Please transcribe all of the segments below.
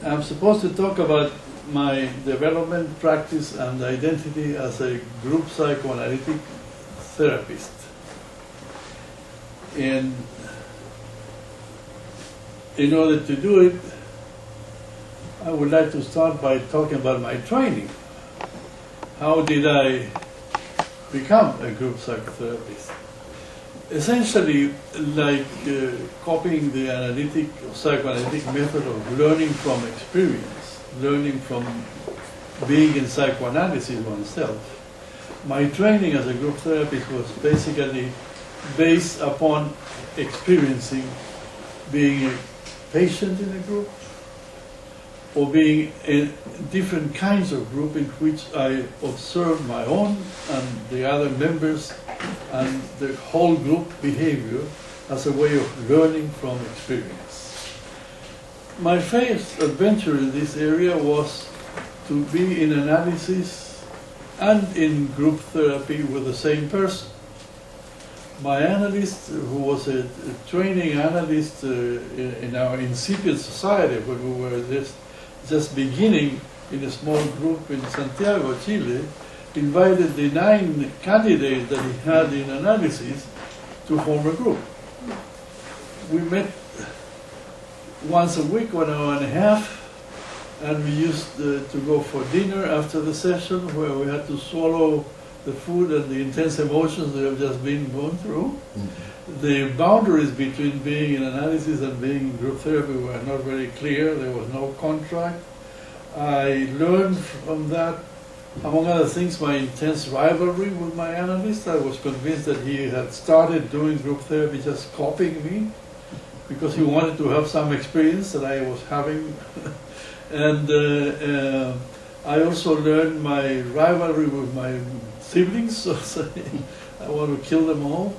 I'm supposed to talk about my development, practice, and identity as a group psychoanalytic therapist. And in order to do it, I would like to start by talking about my training. How did I become a group psychotherapist? Essentially, like copying the analytic or psychoanalytic method of learning from experience, learning from being in psychoanalysis oneself. My training as a group therapist was basically based upon experiencing being a patient in a group, or being in different kinds of group in which I observed my own and the other members and the whole group behavior as a way of learning from experience. My first adventure in this area was to be in analysis and in group therapy with the same person. My analyst, who was a training analyst in our incipient society when we were just beginning in a small group in Santiago, Chile, invited the 9 candidates that he had in analysis to form a group. We met once a week, 1 hour and a half, and we used to go for dinner after the session, where we had to swallow the food and the intense emotions we have just been going through. The boundaries between being in analysis and being in group therapy were not very clear. There was no contract. I learned from that, among other things, my intense rivalry with my analyst. I was convinced that he had started doing group therapy just copying me, because he wanted to have some experience that I was having. And I also learned my rivalry with my siblings, so I want to kill them all.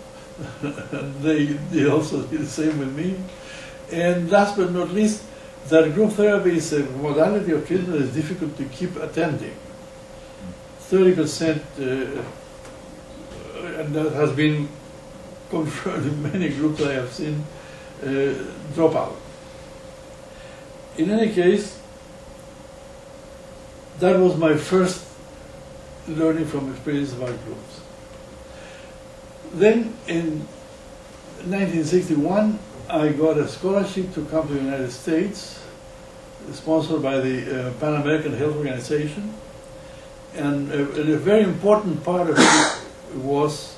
And they also did the same with me. And last but not least, that group therapy is a modality of treatment that is difficult to keep attending. 30%, and that has been confirmed in many groups I have seen, drop out. In any case, that was my first learning from experience about groups. Then in 1961, I got a scholarship to come to the United States, sponsored by the Pan American Health Organization. And a very important part of it was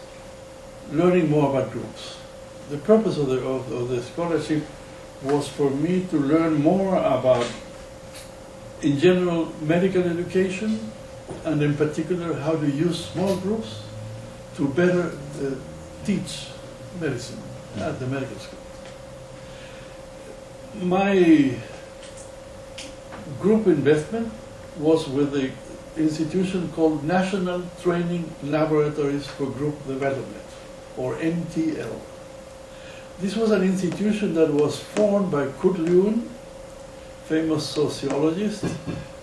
learning more about groups. The purpose of the scholarship was for me to learn more about, in general, medical education, and in particular how to use small groups to better teach medicine at the medical school. My group investment was with the institution called National Training Laboratories for Group Development, or NTL. This was an institution that was formed by Kurt Lewin, famous sociologist,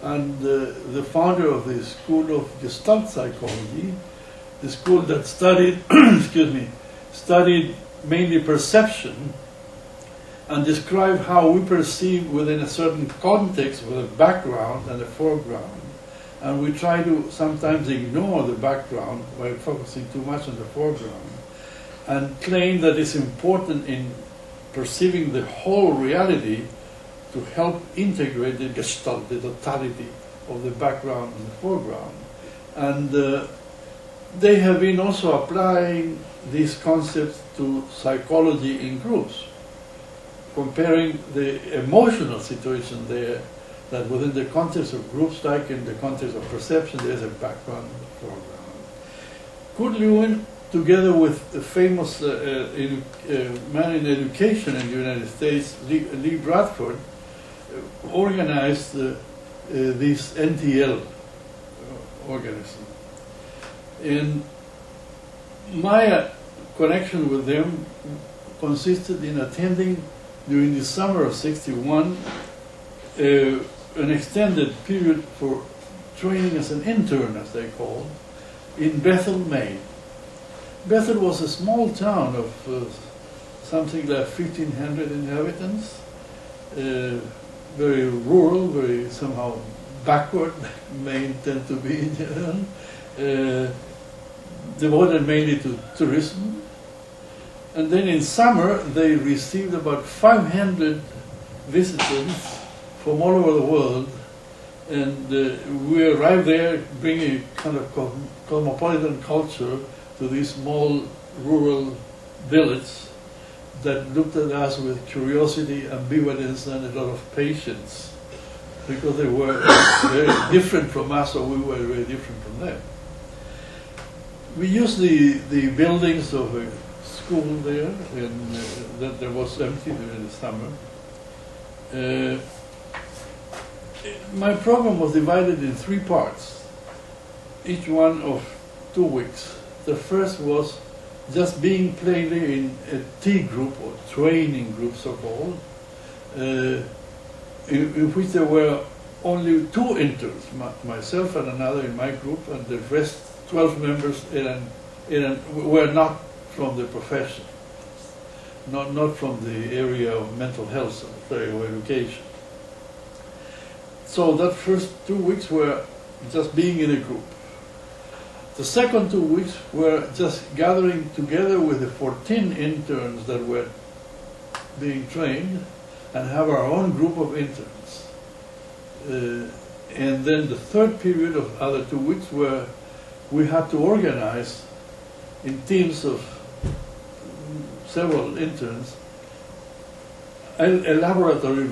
and the founder of the School of Gestalt Psychology, the school that studied, studied mainly perception and described how we perceive within a certain context with a background and a foreground. And we try to sometimes ignore the background by focusing too much on the foreground, and claim that it's important in perceiving the whole reality to help integrate the gestalt, the totality of the background and the foreground. And they have been also applying these concepts to psychology in groups, comparing the emotional situation there, that within the context of groups, like in the context of perception, there's a background and a foreground. Kurt Lewin, together with the famous man in education in the United States, Lee Bradford, organized this NTL organism. And my connection with them consisted in attending, during the summer of '61, an extended period for training as an intern, as they called, in Bethel, Maine. Bethel was a small town of something like 1,500 inhabitants, very rural, very somehow backward, may tend to be in Iran, devoted mainly to tourism. And then in summer, they received about 500 visitors from all over the world. And we arrived there bringing a kind of cosmopolitan culture to this small rural village that looked at us with curiosity, ambivalence, and a lot of patience, because they were very different from us, or we were very different from them. We used the buildings of a school there, and that was empty during the summer. My program was divided in 3 parts, each one of 2 weeks. The first was just being plainly in a T group, or training group so-called, in which there were only 2 interns, myself and another in my group, and the rest, 12 members, were not from the profession, not from the area of mental health or education. So that first 2 weeks were just being in a group. The second 2 weeks were just gathering together with the 14 interns that were being trained and have our own group of interns. And then the third period of other 2 weeks where we had to organize in teams of several interns a laboratory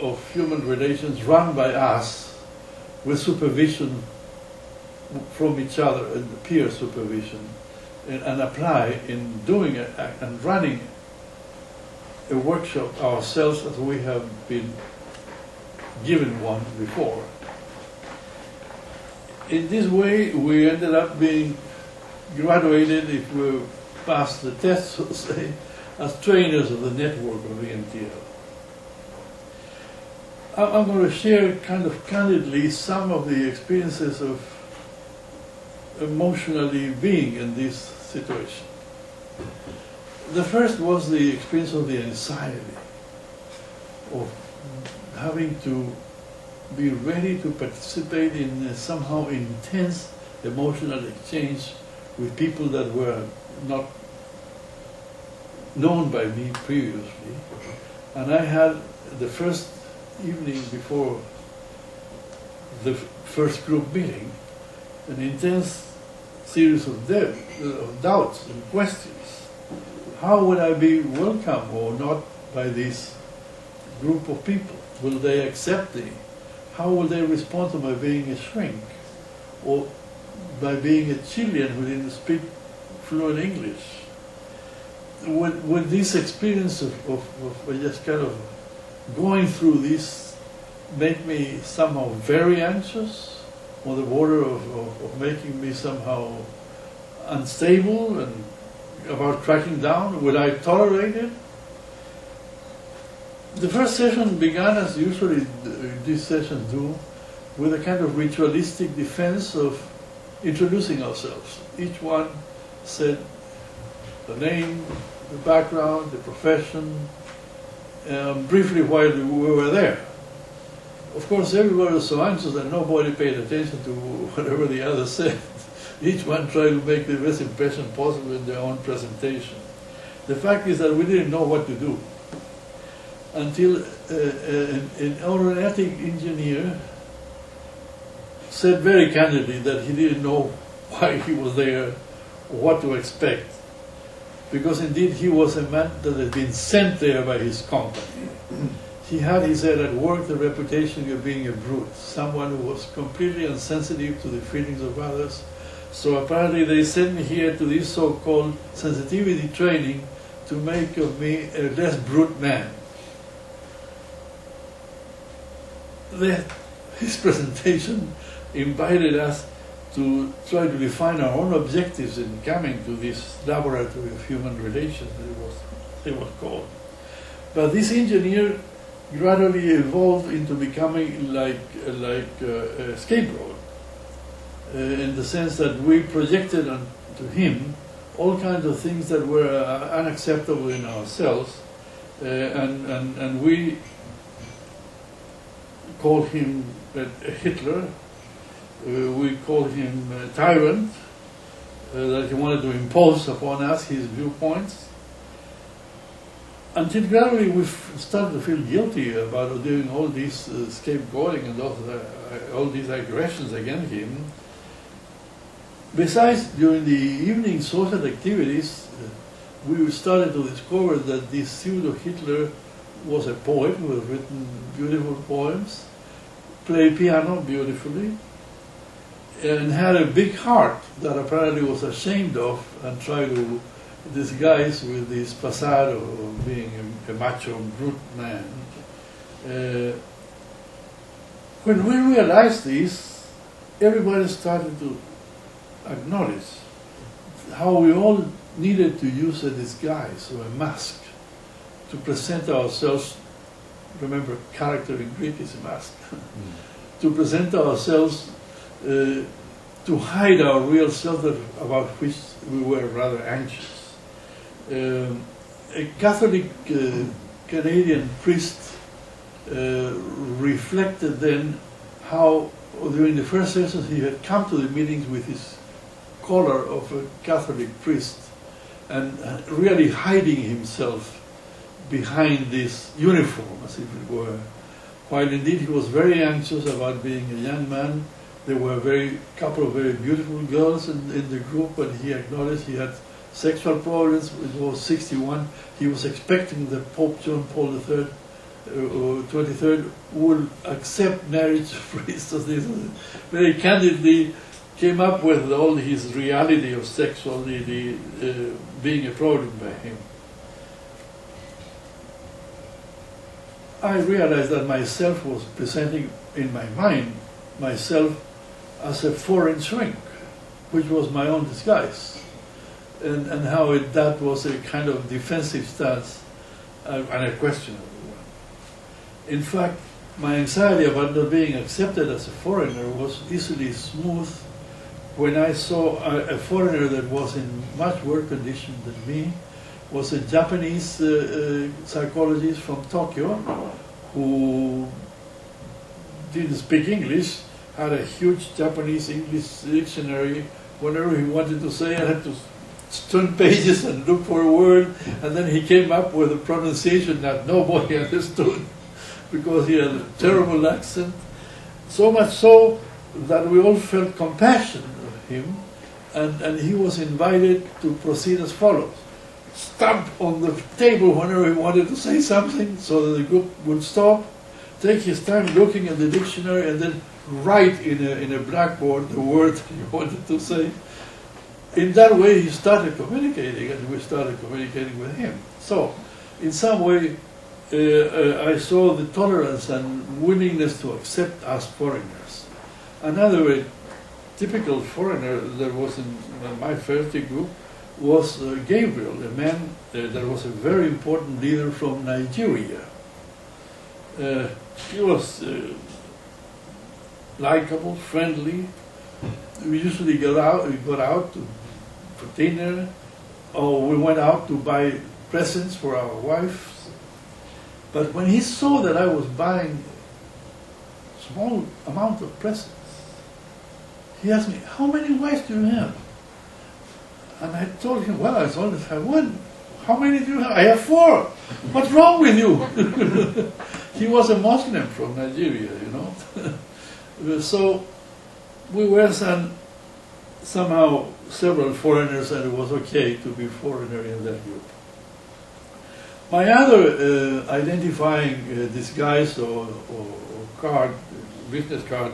of human relations run by us with supervision from each other and peer supervision, and apply in doing it and running a workshop ourselves as we have been given one before. In this way, we ended up being graduated, if we passed the test, so to say, as trainers of the network of EMTL. I'm going to share kind of candidly some of the experiences of emotionally being in this situation. The first was the experience of the anxiety, of having to be ready to participate in a somehow intense emotional exchange with people that were not known by me previously. And I had the first evening before the first group meeting an intense series of doubts and questions. How would I be welcome or not by this group of people? Will they accept me? How will they respond to my being a shrink? Or by being a Chilean who didn't speak fluent English? Would this experience of just kind of going through this make me somehow very anxious, on the border of making me somehow unstable and about cracking down? Would I tolerate it? The first session began, as usually these sessions do, with a kind of ritualistic defense of introducing ourselves. Each one said the name, the background, the profession, briefly why we were there. Of course, everybody was so anxious that nobody paid attention to whatever the other said. Each one tried to make the best impression possible in their own presentation. The fact is that we didn't know what to do until an aeronautic engineer said very candidly that he didn't know why he was there or what to expect, because indeed he was a man that had been sent there by his company. He had, he said, at work the reputation of being a brute, someone who was completely insensitive to the feelings of others. So apparently they sent me here to this so-called sensitivity training to make of me a less brute man. His presentation invited us to try to define our own objectives in coming to this laboratory of human relations, it was called. But this engineer gradually evolved into becoming like a scapegoat, in the sense that we projected onto him all kinds of things that were unacceptable in ourselves, and we called him Hitler. We called him a tyrant, that he wanted to impose upon us his viewpoints. Until gradually we started to feel guilty about doing all this scapegoating and all these aggressions against him. Besides, during the evening social activities, we started to discover that this pseudo-Hitler was a poet who had written beautiful poems, played piano beautifully, and had a big heart that apparently was ashamed of and tried to disguise with this facade of being a macho brute man. When we realized this, everybody started to acknowledge how we all needed to use a disguise or a mask to present ourselves. Remember, character in Greek is a mask. To present ourselves, to hide our real self about which we were rather anxious. A Catholic Canadian priest reflected then how during the first sessions he had come to the meetings with his collar of a Catholic priest and really hiding himself behind this uniform, as if it were, while indeed he was very anxious about being a young man. There were a couple of very beautiful girls in the group, and he acknowledged he had sexual problems. It was 61. He was expecting that Pope John Paul III, 23rd, would accept marriage for instance. Very candidly came up with all his reality of sexuality being a problem by him. I realized that myself was presenting in my mind myself as a foreign shrink, which was my own disguise, and how that was a kind of defensive stance and a questionable one. In fact, my anxiety about not being accepted as a foreigner was easily smoothed when I saw a foreigner that was in much worse condition than me, was a Japanese psychologist from Tokyo who didn't speak English, had a huge Japanese-English dictionary. Whenever he wanted to say, I had to turn pages and look for a word, and then he came up with a pronunciation that nobody understood because he had a terrible accent. So much so that we all felt compassion of him, and he was invited to proceed as follows. Stamp on the table whenever he wanted to say something so that the group would stop, take his time looking at the dictionary, and then write in a blackboard the word he wanted to say. In that way he started communicating, and we started communicating with him. So, in some way, I saw the tolerance and willingness to accept us foreigners. Another typical foreigner that was in my first group was Gabriel, a man that was a very important leader from Nigeria. He was likable, friendly. We usually got out for dinner, or we went out to buy presents for our wives. But when he saw that I was buying small amount of presents, he asked me, "How many wives do you have?" And I told him, "Well, I only have one." "How many do you have?" "I have 4. "What's wrong with you?" He was a Muslim from Nigeria, you know. So we were somehow several foreigners, and it was okay to be foreigner in that group. My other identifying disguise or card, business card,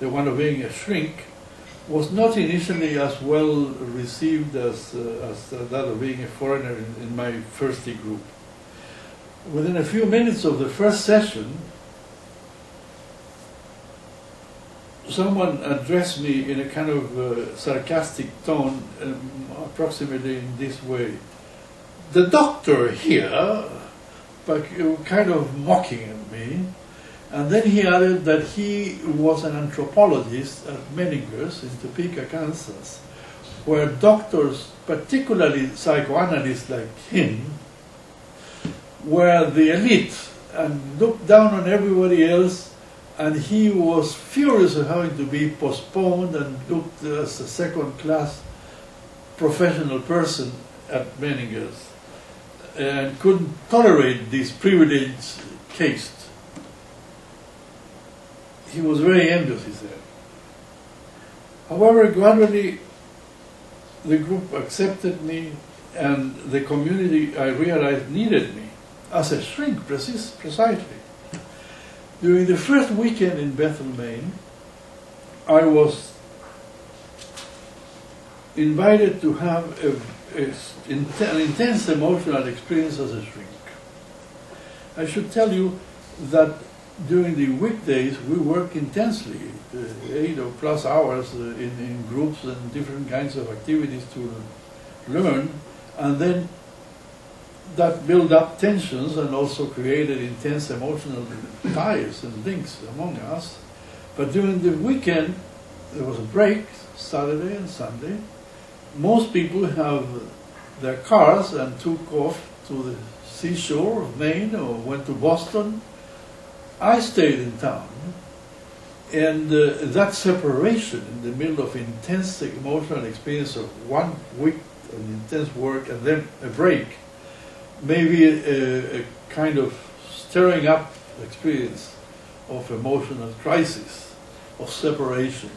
the one of being a shrink, was not initially as well received as that of being a foreigner in my first group. Within a few minutes of the first session, someone addressed me in a kind of sarcastic tone, approximately in this way: "The doctor here," but kind of mocking at me. And then he added that he was an anthropologist at Meningers in Topeka, Kansas, where doctors, particularly psychoanalysts like him, were the elite and looked down on everybody else and he was furious at having to be postponed and looked as a second-class professional person at Meningers, and couldn't tolerate this privileged caste. He was very envious, he said. However, gradually the group accepted me, and the community, I realized, needed me as a shrink, precisely. During the first weekend in Bethel, Maine, I was invited to have an intense emotional experience as a shrink. I should tell you that during the weekdays we work intensely, 8 or plus hours in groups and different kinds of activities to learn, and then that built up tensions and also created intense emotional ties and links among us. But during the weekend there was a break, Saturday and Sunday. Most people have their cars and took off to the seashore of Maine or went to Boston. I stayed in town, and that separation in the middle of intense emotional experience of 1 week of intense work and then a break, maybe a kind of stirring up experience of emotional crisis, of separation.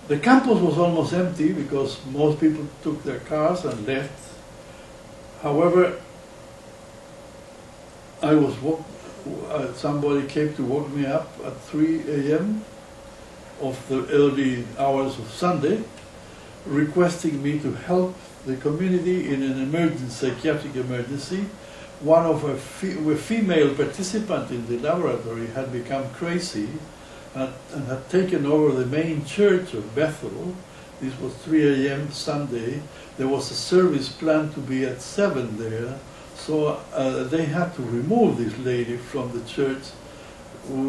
The campus was almost empty because most people took their cars and left. However, somebody came to wake me up at 3 a.m. of the early hours of Sunday, requesting me to help the community in an psychiatric emergency. One of a female participant in the laboratory had become crazy and had taken over the main church of Bethel. This was 3 a.m. Sunday. There was a service planned to be at 7 there, so they had to remove this lady from the church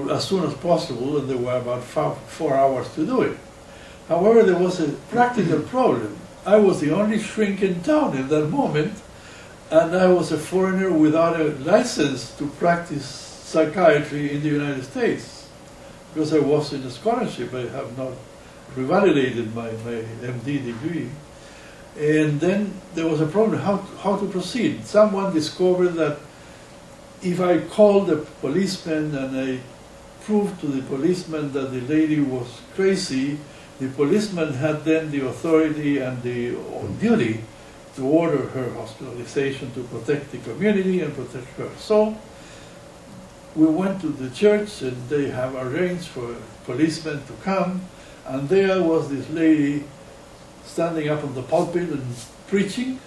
as soon as possible, and there were about 4 hours to do it. However, there was a practical problem. I was the only shrink in town in that moment, and I was a foreigner without a license to practice psychiatry in the United States, because I was in a scholarship. I have not revalidated my MD degree. And then there was a problem, how to proceed. Someone discovered that if I called the policeman and I proved to the policeman that the lady was crazy, the policeman had then the authority and the duty to order her hospitalization to protect the community and protect her. So we went to the church, and they have arranged for policemen to come, and there was this lady standing up on the pulpit and preaching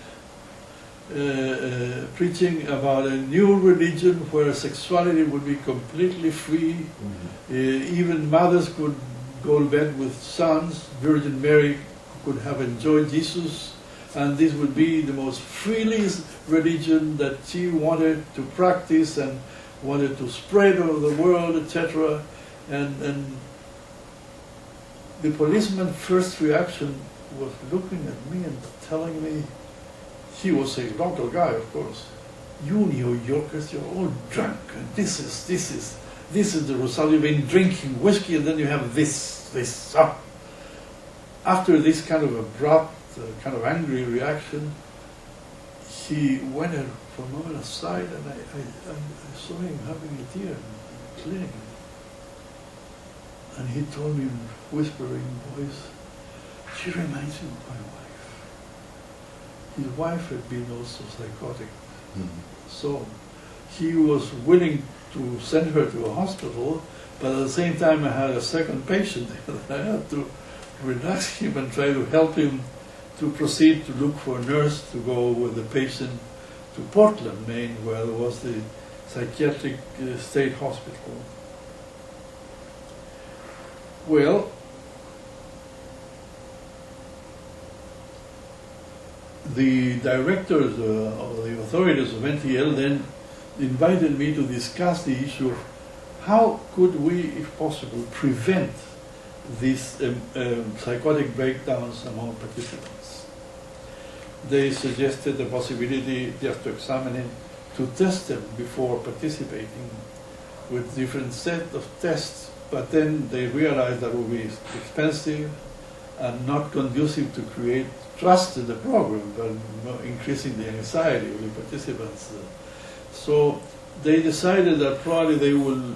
about a new religion where sexuality would be completely free. Even mothers could go to bed with sons. Virgin Mary could have enjoyed Jesus, and this would be the most freely religion that she wanted to practice and wanted to spread over the world, etc. And the policeman's first reaction was looking at me and telling me, he was a local guy, of course, "You New Yorkers, you're all drunk, and this is the result. You've been drinking whiskey, and then you have this. After this kind of abrupt, kind of angry reaction, he went for a moment aside, and I saw him having a tear, cleaning it. And he told me in a whispering voice, "She reminds me of my wife." His wife had been also psychotic. So he was willing to send her to a hospital, but at the same time I had a second patient that I had to relax him and try to help him to proceed to look for a nurse to go with the patient to Portland, Maine, where there was the psychiatric state hospital. Well, the directors or the authorities of NTL then invited me to discuss the issue of how could we, if possible, prevent these psychotic breakdowns among participants. They suggested the possibility just to examine it, to test them before participating, with different set of tests, but then they realized that would be expensive and not conducive to create trust in the program, but increasing the anxiety of the participants. So they decided that probably they will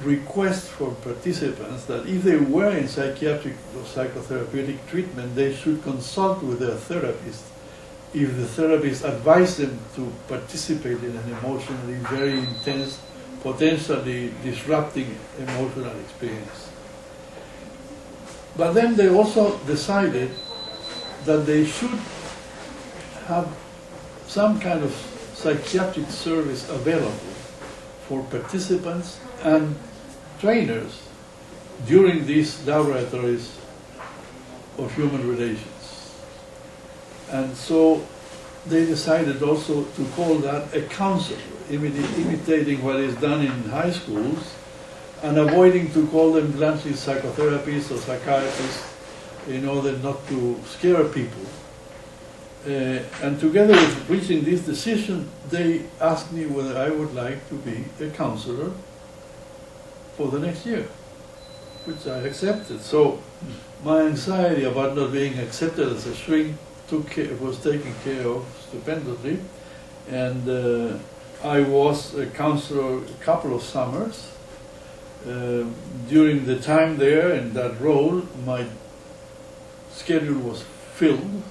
request for participants that if they were in psychiatric or psychotherapeutic treatment, they should consult with their therapist if the therapist advised them to participate in an emotionally very intense, potentially disrupting emotional experience. But then they also decided that they should have some kind of psychiatric service available for participants and trainers during these laboratories of human relations. And so they decided also to call that a counselor, imitating what is done in high schools and avoiding to call them bluntly psychotherapists or psychiatrists in order not to scare people. And together with reaching this decision, they asked me whether I would like to be a counselor for the next year, which I accepted. So my anxiety about not being accepted as a shrink was taken care of stupendously, and I was a counselor a couple of summers. During the time there in that role, my schedule was filled.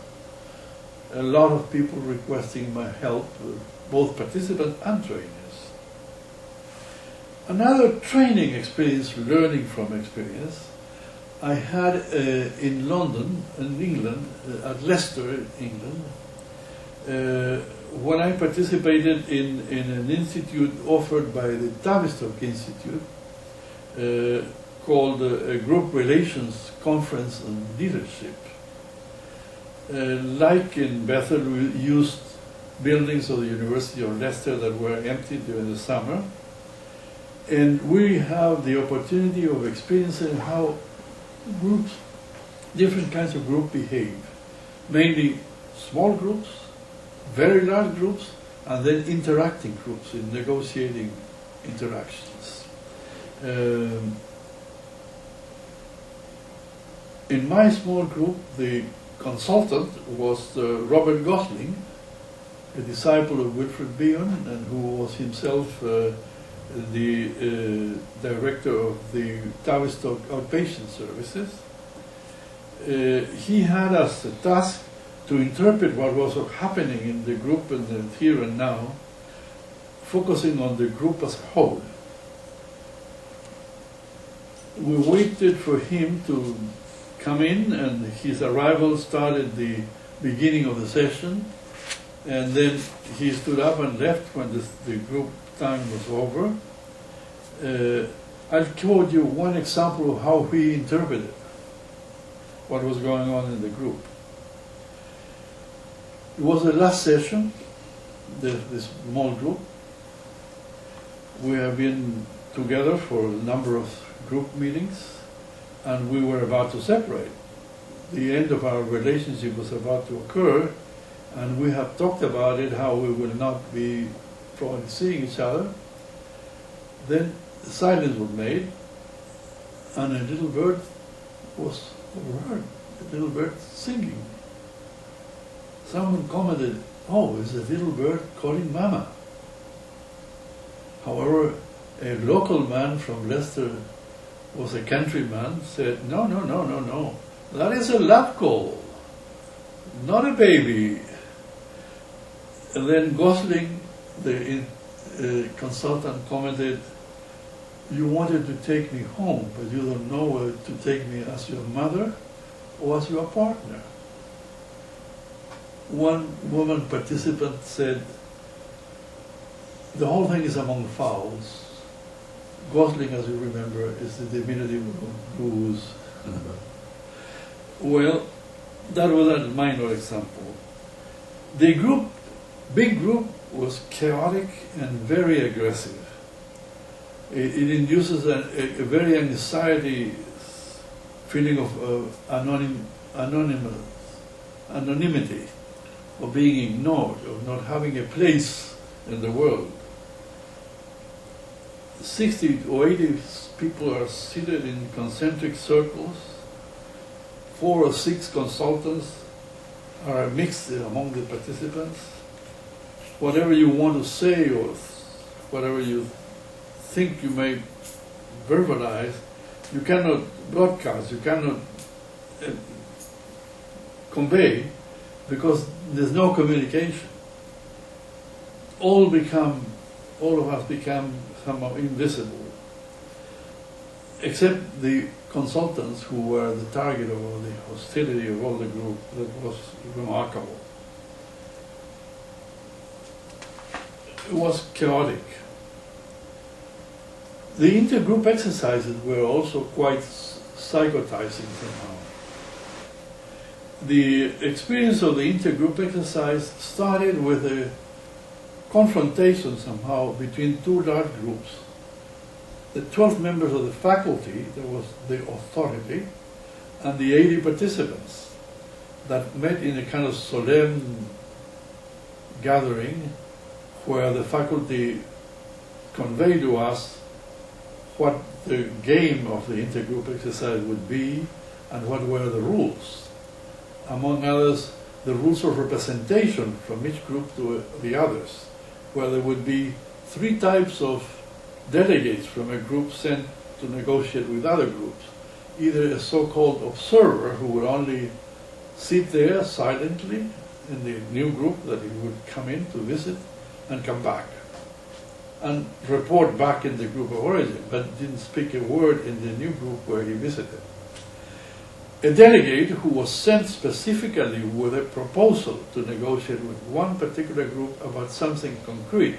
A lot of people requesting my help, both participants and trainers. Another training experience, learning from experience, I had in London, in England, at Leicester, England, when I participated in an institute offered by the Tavistock Institute called a Group Relations Conference on Leadership. Like in Bethel, we used buildings of the University of Leicester that were empty during the summer, and we have the opportunity of experiencing how groups, different kinds of groups behave, mainly small groups, very large groups, and then interacting groups in negotiating interactions. In my small group, the consultant was Robert Gosling, a disciple of Wilfred Bion, and who was himself the director of the Tavistock Outpatient Services. He had as a task to interpret what was happening in the group and the here and now, focusing on the group as a whole. We waited for him to come in, and his arrival started the beginning of the session, and then he stood up and left when the group time was over. I'll quote you one example of how he interpreted what was going on in the group. It was the last session, this small group. We have been together for a number of group meetings, and we were about to separate. The end of our relationship was about to occur, and we have talked about it, how we will not be probably seeing each other. Then silence was made, and a little bird was overheard, a little bird singing. Someone commented, "Oh, it's a little bird calling Mama." However, a local man from Leicester, was a countryman, said, "No, no, no, no, no. That is a love call, not a baby." And then Gosling, the consultant, commented, "You wanted to take me home, but you don't know whether to take me as your mother or as your partner." One woman participant said, "The whole thing is among fowls." Gosling, as you remember, is the diminutive of goose. Well, that was a minor example. The group, big group, was chaotic and very aggressive. It induces a very anxiety feeling of anonymity, of being ignored, of not having a place in the world. 60 or 80 people are seated in concentric circles. 4 or 6 consultants are mixed among the participants. Whatever you want to say or whatever you think you may verbalize, you cannot broadcast, you cannot convey, because there's no communication. All of us become somehow invisible, except the consultants who were the target of all the hostility of all the group. That was remarkable. It was chaotic. The intergroup exercises were also quite psychotizing somehow. The experience of the intergroup exercise started with a confrontation somehow between 2 large groups. The 12 members of the faculty, that was the authority, and the 80 participants that met in a kind of solemn gathering where the faculty conveyed to us what the game of the intergroup exercise would be and what were the rules. Among others, the rules of representation from each group to the others, where there would be 3 types of delegates from a group sent to negotiate with other groups. Either a so-called observer who would only sit there silently in the new group that he would come in to visit and come back and report back in the group of origin, but didn't speak a word in the new group where he visited. A delegate who was sent specifically with a proposal to negotiate with one particular group about something concrete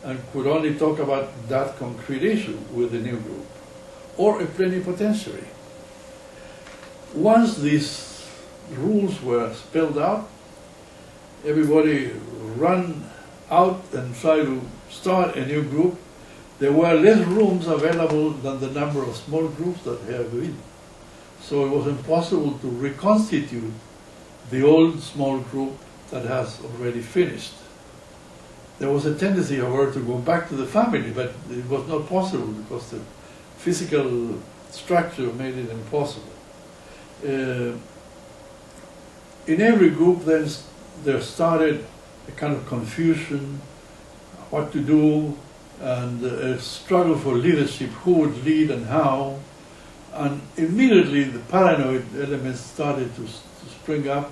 and could only talk about that concrete issue with the new group, or a plenipotentiary. Once these rules were spelled out, everybody ran out and tried to start a new group. There were less rooms available than the number of small groups that have been. So it was impossible to reconstitute the old small group that has already finished. There was a tendency, however, to go back to the family, but it was not possible because the physical structure made it impossible. In every group then there started a kind of confusion, what to do, and a struggle for leadership, who would lead and how. And immediately the paranoid elements started to spring up,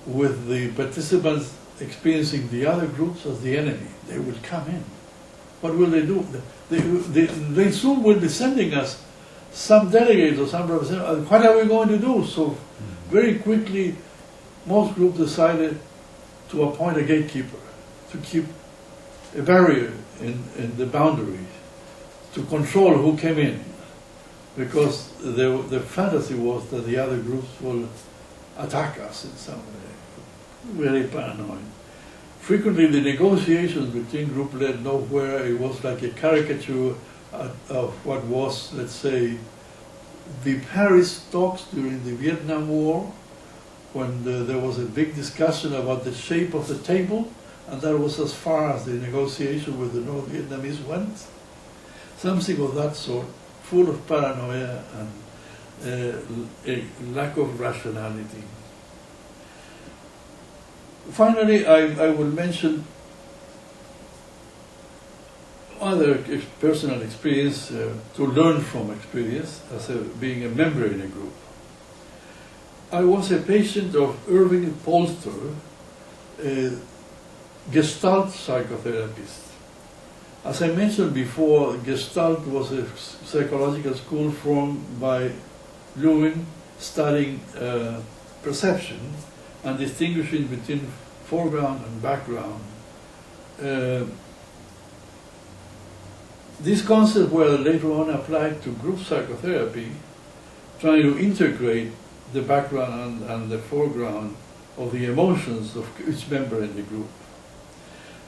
with the participants experiencing the other groups as the enemy. They will come in. What will they do? They soon will be sending us some delegates or some representatives. What are we going to do? So very quickly, most groups decided to appoint a gatekeeper, to keep a barrier in the boundaries, to control who came in, because the fantasy was that the other groups will attack us in some way. Very paranoid. Frequently the negotiations between groups led nowhere. It was like a caricature of what was, let's say, the Paris talks during the Vietnam War, when there was a big discussion about the shape of the table, and that was as far as the negotiation with the North Vietnamese went. Something of that sort, full of paranoia and a lack of rationality. Finally, I will mention other personal experience to learn from experience as being a member in a group. I was a patient of Irving Polster, a Gestalt psychotherapist. As I mentioned before, Gestalt was a psychological school formed by Lewin, studying perception and distinguishing between foreground and background. These concepts were later on applied to group psychotherapy, trying to integrate the background and the foreground of the emotions of each member in the group.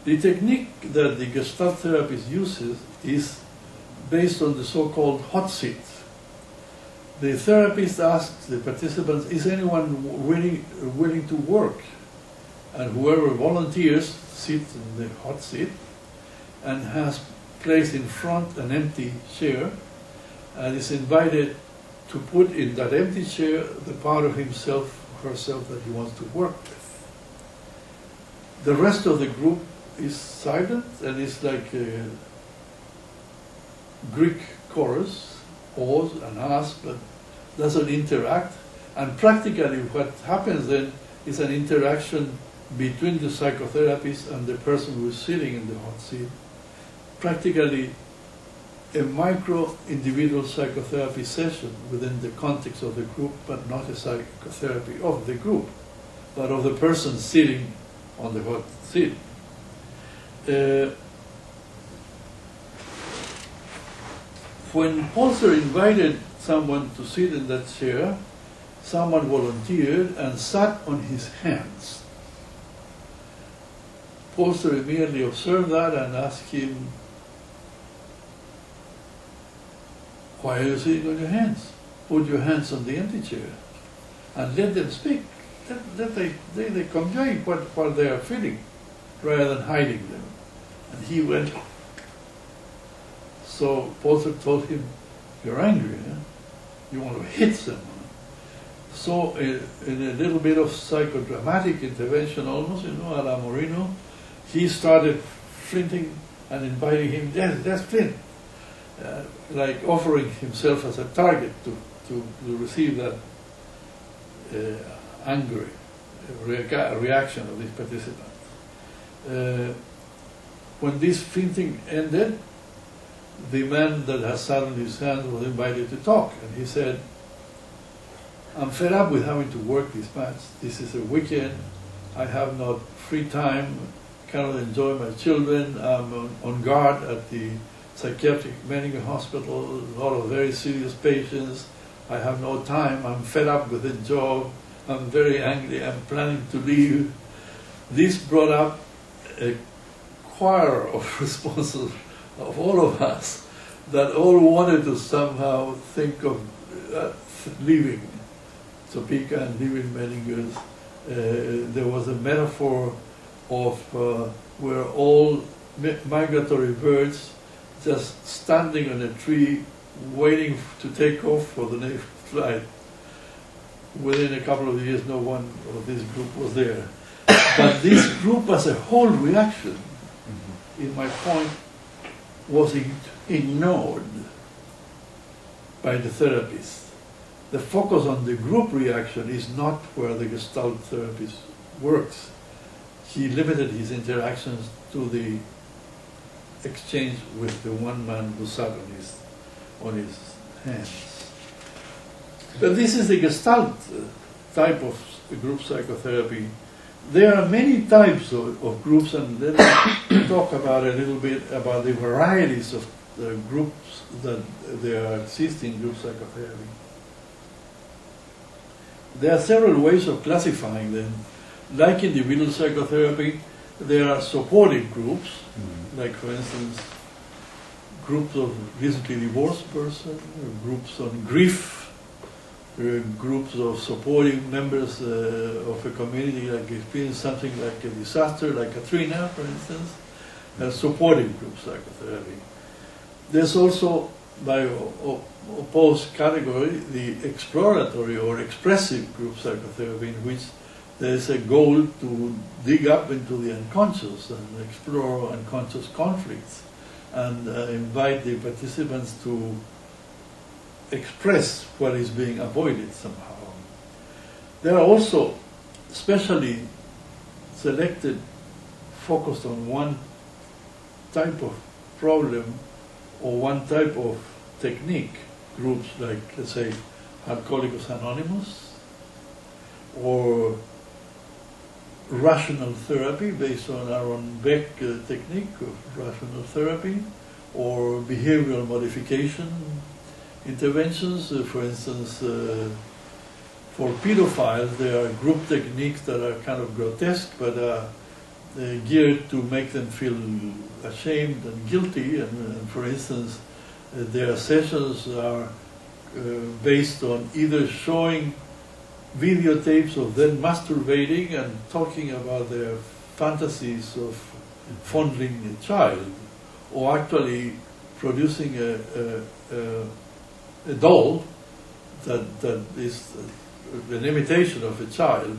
The technique that the Gestalt therapist uses is based on the so-called hot seat. The therapist asks the participants, is anyone willing to work? And whoever volunteers sits in the hot seat and has placed in front an empty chair and is invited to put in that empty chair the part of himself, herself that he wants to work with. The rest of the group is silent and it's like a Greek chorus, pause and ask, but doesn't interact. And practically what happens then is an interaction between the psychotherapist and the person who is sitting in the hot seat. Practically a micro individual psychotherapy session within the context of the group, but not a psychotherapy of the group, but of the person sitting on the hot seat. When Polster invited someone to sit in that chair, someone volunteered and sat on his hands. Polster immediately observed that and asked him, "Why are you sitting on your hands? Put your hands on the empty chair and let them speak. Let they convey what they are feeling rather than hiding them." And he went. So Polster told him, "You're angry, eh? You want to hit someone." So in a little bit of psychodramatic intervention almost, a la Moreno, he started flinting and inviting him, yes, flint. Like offering himself as a target to receive that angry reaction of these participants. When this flinting ended, the man that has sat on his hands was invited to talk, and he said, "I'm fed up with having to work this much. This is a weekend. I have not free time, cannot enjoy my children. I'm on guard at the psychiatric medical hospital, a lot of very serious patients. I have no time. I'm fed up with the job. I'm very angry. I'm planning to leave." This brought up a choir of responses of all of us that all wanted to somehow think of leaving Topeka and leaving Meningus. There was a metaphor of where all migratory birds just standing on a tree waiting to take off for the next flight. Within a couple of years, no one of this group was there. But this group as a whole reaction, in my point, was ignored by the therapist. The focus on the group reaction is not where the Gestalt therapist works. He limited his interactions to the exchange with the one man who sat on his hands. But this is the Gestalt type of group psychotherapy. There are many types of groups, and let me talk about a little bit about the varieties of the groups that there exist in group psychotherapy. There are several ways of classifying them. Like individual psychotherapy, there are supportive groups, like for instance, groups of recently divorced person, groups on grief, groups of supporting members of a community like experienced something like a disaster, like Katrina, for instance, supporting group psychotherapy. There's also, by opposed category, the exploratory or expressive group psychotherapy, in which there is a goal to dig up into the unconscious and explore unconscious conflicts and invite the participants to express what is being avoided somehow. There are also specially selected, focused on one type of problem or one type of technique, groups like, let's say, Alcoholics Anonymous, or rational therapy based on Aaron Beck technique of rational therapy, or behavioral modification interventions. For instance, for pedophiles, there are group techniques that are kind of grotesque, but geared to make them feel ashamed and guilty. And for instance, their sessions are based on either showing videotapes of them masturbating and talking about their fantasies of fondling a child, or actually producing a doll that is an imitation of a child,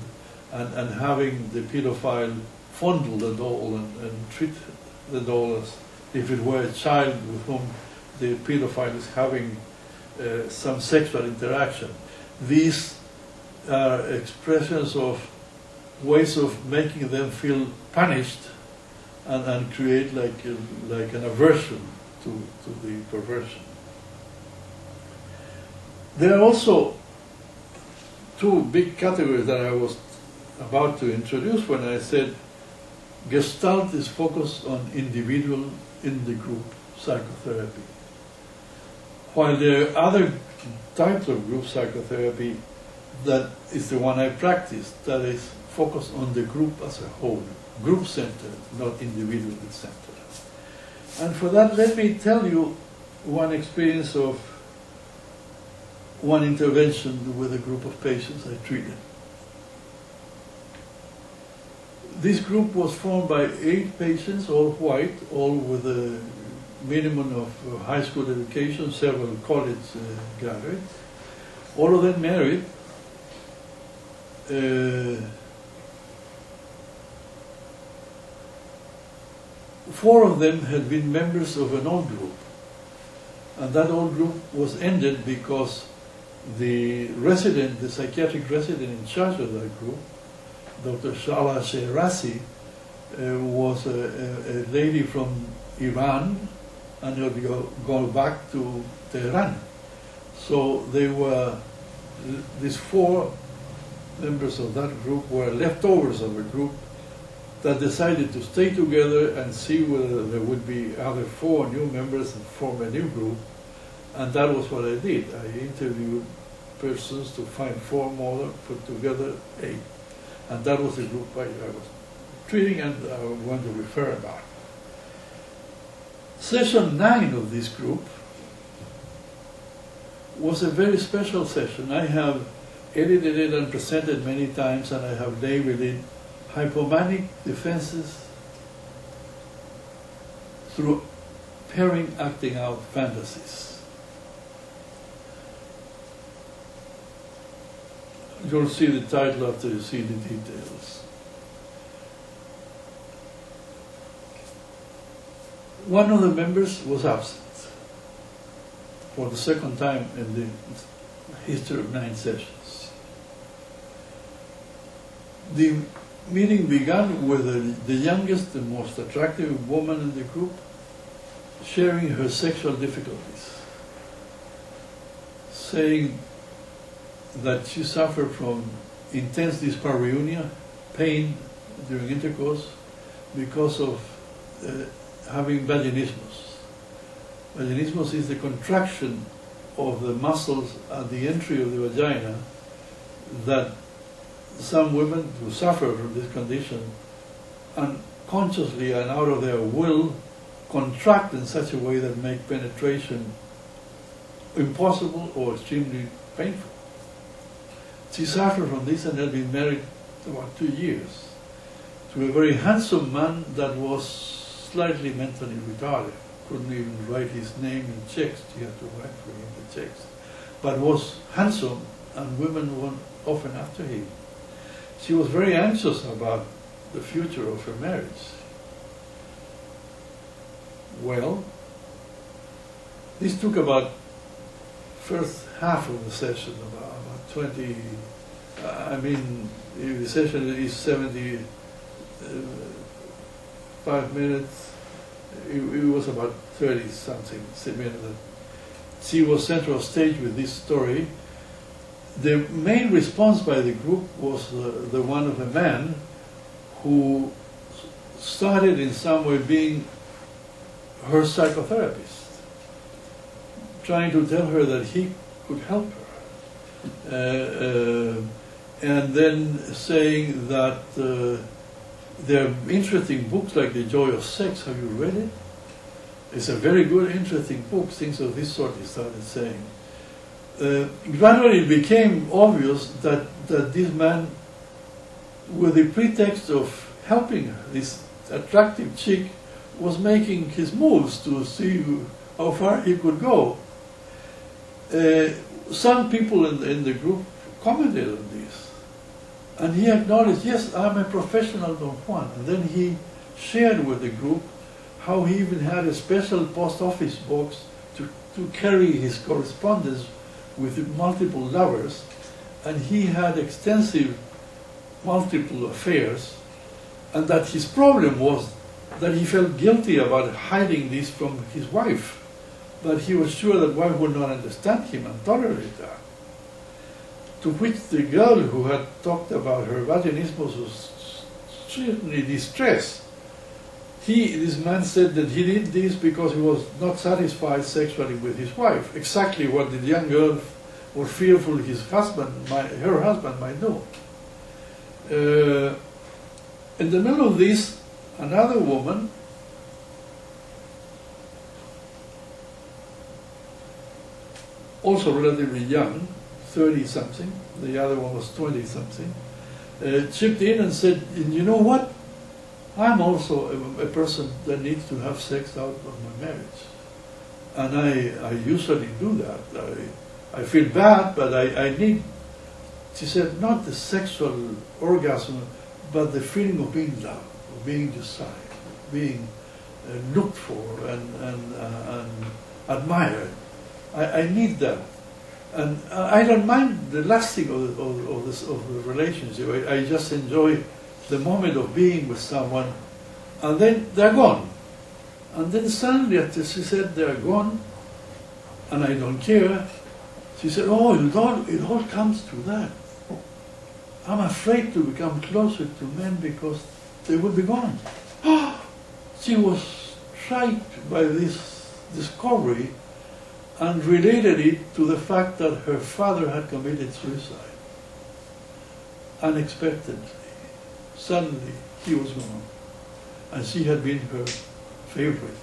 and having the pedophile fondle the doll and treat the doll as if it were a child with whom the pedophile is having some sexual interaction. These are expressions of ways of making them feel punished and create like an aversion to the perversion. There are also two big categories that I was about to introduce when I said Gestalt is focused on individual in the group psychotherapy, while there are other types of group psychotherapy that is the one I practice, that is focused on the group as a whole, group-centered, not individual-centered. And for that, let me tell you one experience of one intervention with a group of patients I treated. This group was formed by 8 patients, all white, all with a minimum of high school education, several college graduates, all of them married. 4 of them had been members of an old group, and that old group was ended because the resident, the psychiatric resident in charge of that group, Dr. Shala Shehrasi, was a lady from Iran and had gone back to Tehran. So they were, these 4 members of that group were leftovers of a group that decided to stay together and see whether there would be other 4 new members and form a new group. And that was what I did. I interviewed persons to find 4 more, put together 8. And that was the group I was treating and I want to refer about. Session 9 of this group was a very special session. I have edited it and presented many times, and I have labeled it Hypomanic Defenses Through Pairing Acting Out Fantasies. You'll see the title after you see the details. One of the members was absent for the second time in the history of 9 sessions. The meeting began with the youngest, the most attractive woman in the group sharing her sexual difficulties, saying that she suffered from intense dyspareunia, pain during intercourse, because of having vaginismus. Vaginismus is the contraction of the muscles at the entry of the vagina that some women who suffer from this condition unconsciously and out of their will contract in such a way that make penetration impossible or extremely painful. She suffered from this and had been married about 2 years to a very handsome man that was slightly mentally retarded, couldn't even write his name in checks, she had to write for him the checks, but was handsome and women were often after him. She was very anxious about the future of her marriage. Well, this took about first half of the session, about 20, the session is 75 minutes, it was about 30 something minutes. She was central stage with this story. The main response by the group was the one of a man who started in some way being her psychotherapist, trying to tell her that he could help her. And then saying that there are interesting books like The Joy of Sex. Have you read it? It's a very good, interesting book. Things of this sort he started saying. Gradually it became obvious that this man, with the pretext of helping her, this attractive chick was making his moves to see how far he could go. Some people in the group commented on this, and he acknowledged, yes, I'm a professional Don Juan. And then he shared with the group how he even had a special post office box to carry his correspondence with multiple lovers, and he had extensive multiple affairs, and that his problem was that he felt guilty about hiding this from his wife, but he was sure that wife would not understand him and tolerate that. To which the girl who had talked about her vaginismus was certainly distressed. This man said that he did this because he was not satisfied sexually with his wife, exactly what the young girl was fearful her husband might do. In the middle of this, another woman also relatively young, 30-something, the other one was 20-something, chipped in and said, you know what? I'm also a person that needs to have sex out of my marriage. And I usually do that. I feel bad, but I need, she said, not the sexual orgasm, but the feeling of being loved, of being desired, being looked for and admired. I need that. And I don't mind the lasting of the relationship. I just enjoy the moment of being with someone, and then they're gone. And then suddenly, after she said they're gone, and I don't care, she said, oh, it all comes to that. I'm afraid to become closer to men because they will be gone. She was struck by this discovery and related it to the fact that her father had committed suicide. Unexpectedly, suddenly, he was gone. And she had been her favorite.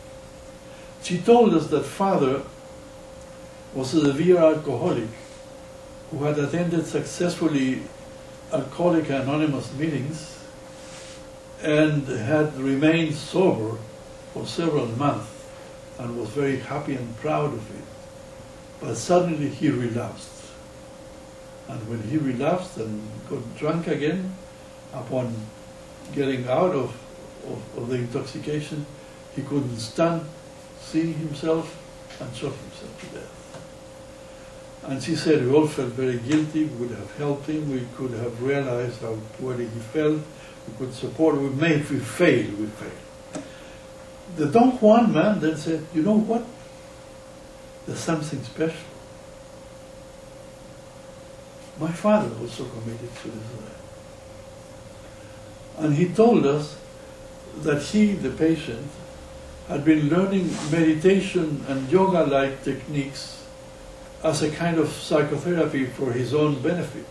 She told us that father was a severe alcoholic who had attended successfully Alcoholics Anonymous meetings and had remained sober for several months and was very happy and proud of it. But suddenly he relapsed. And when he relapsed and got drunk again, upon getting out of the intoxication, he couldn't stand seeing himself and shot himself to death. And she said we all felt very guilty. We would have helped him. We could have realized how poorly he felt. We could support him. We failed. The Don Juan man then said, you know what? There's something special. My father also committed suicide. And he told us that he, the patient, had been learning meditation and yoga-like techniques as a kind of psychotherapy for his own benefit.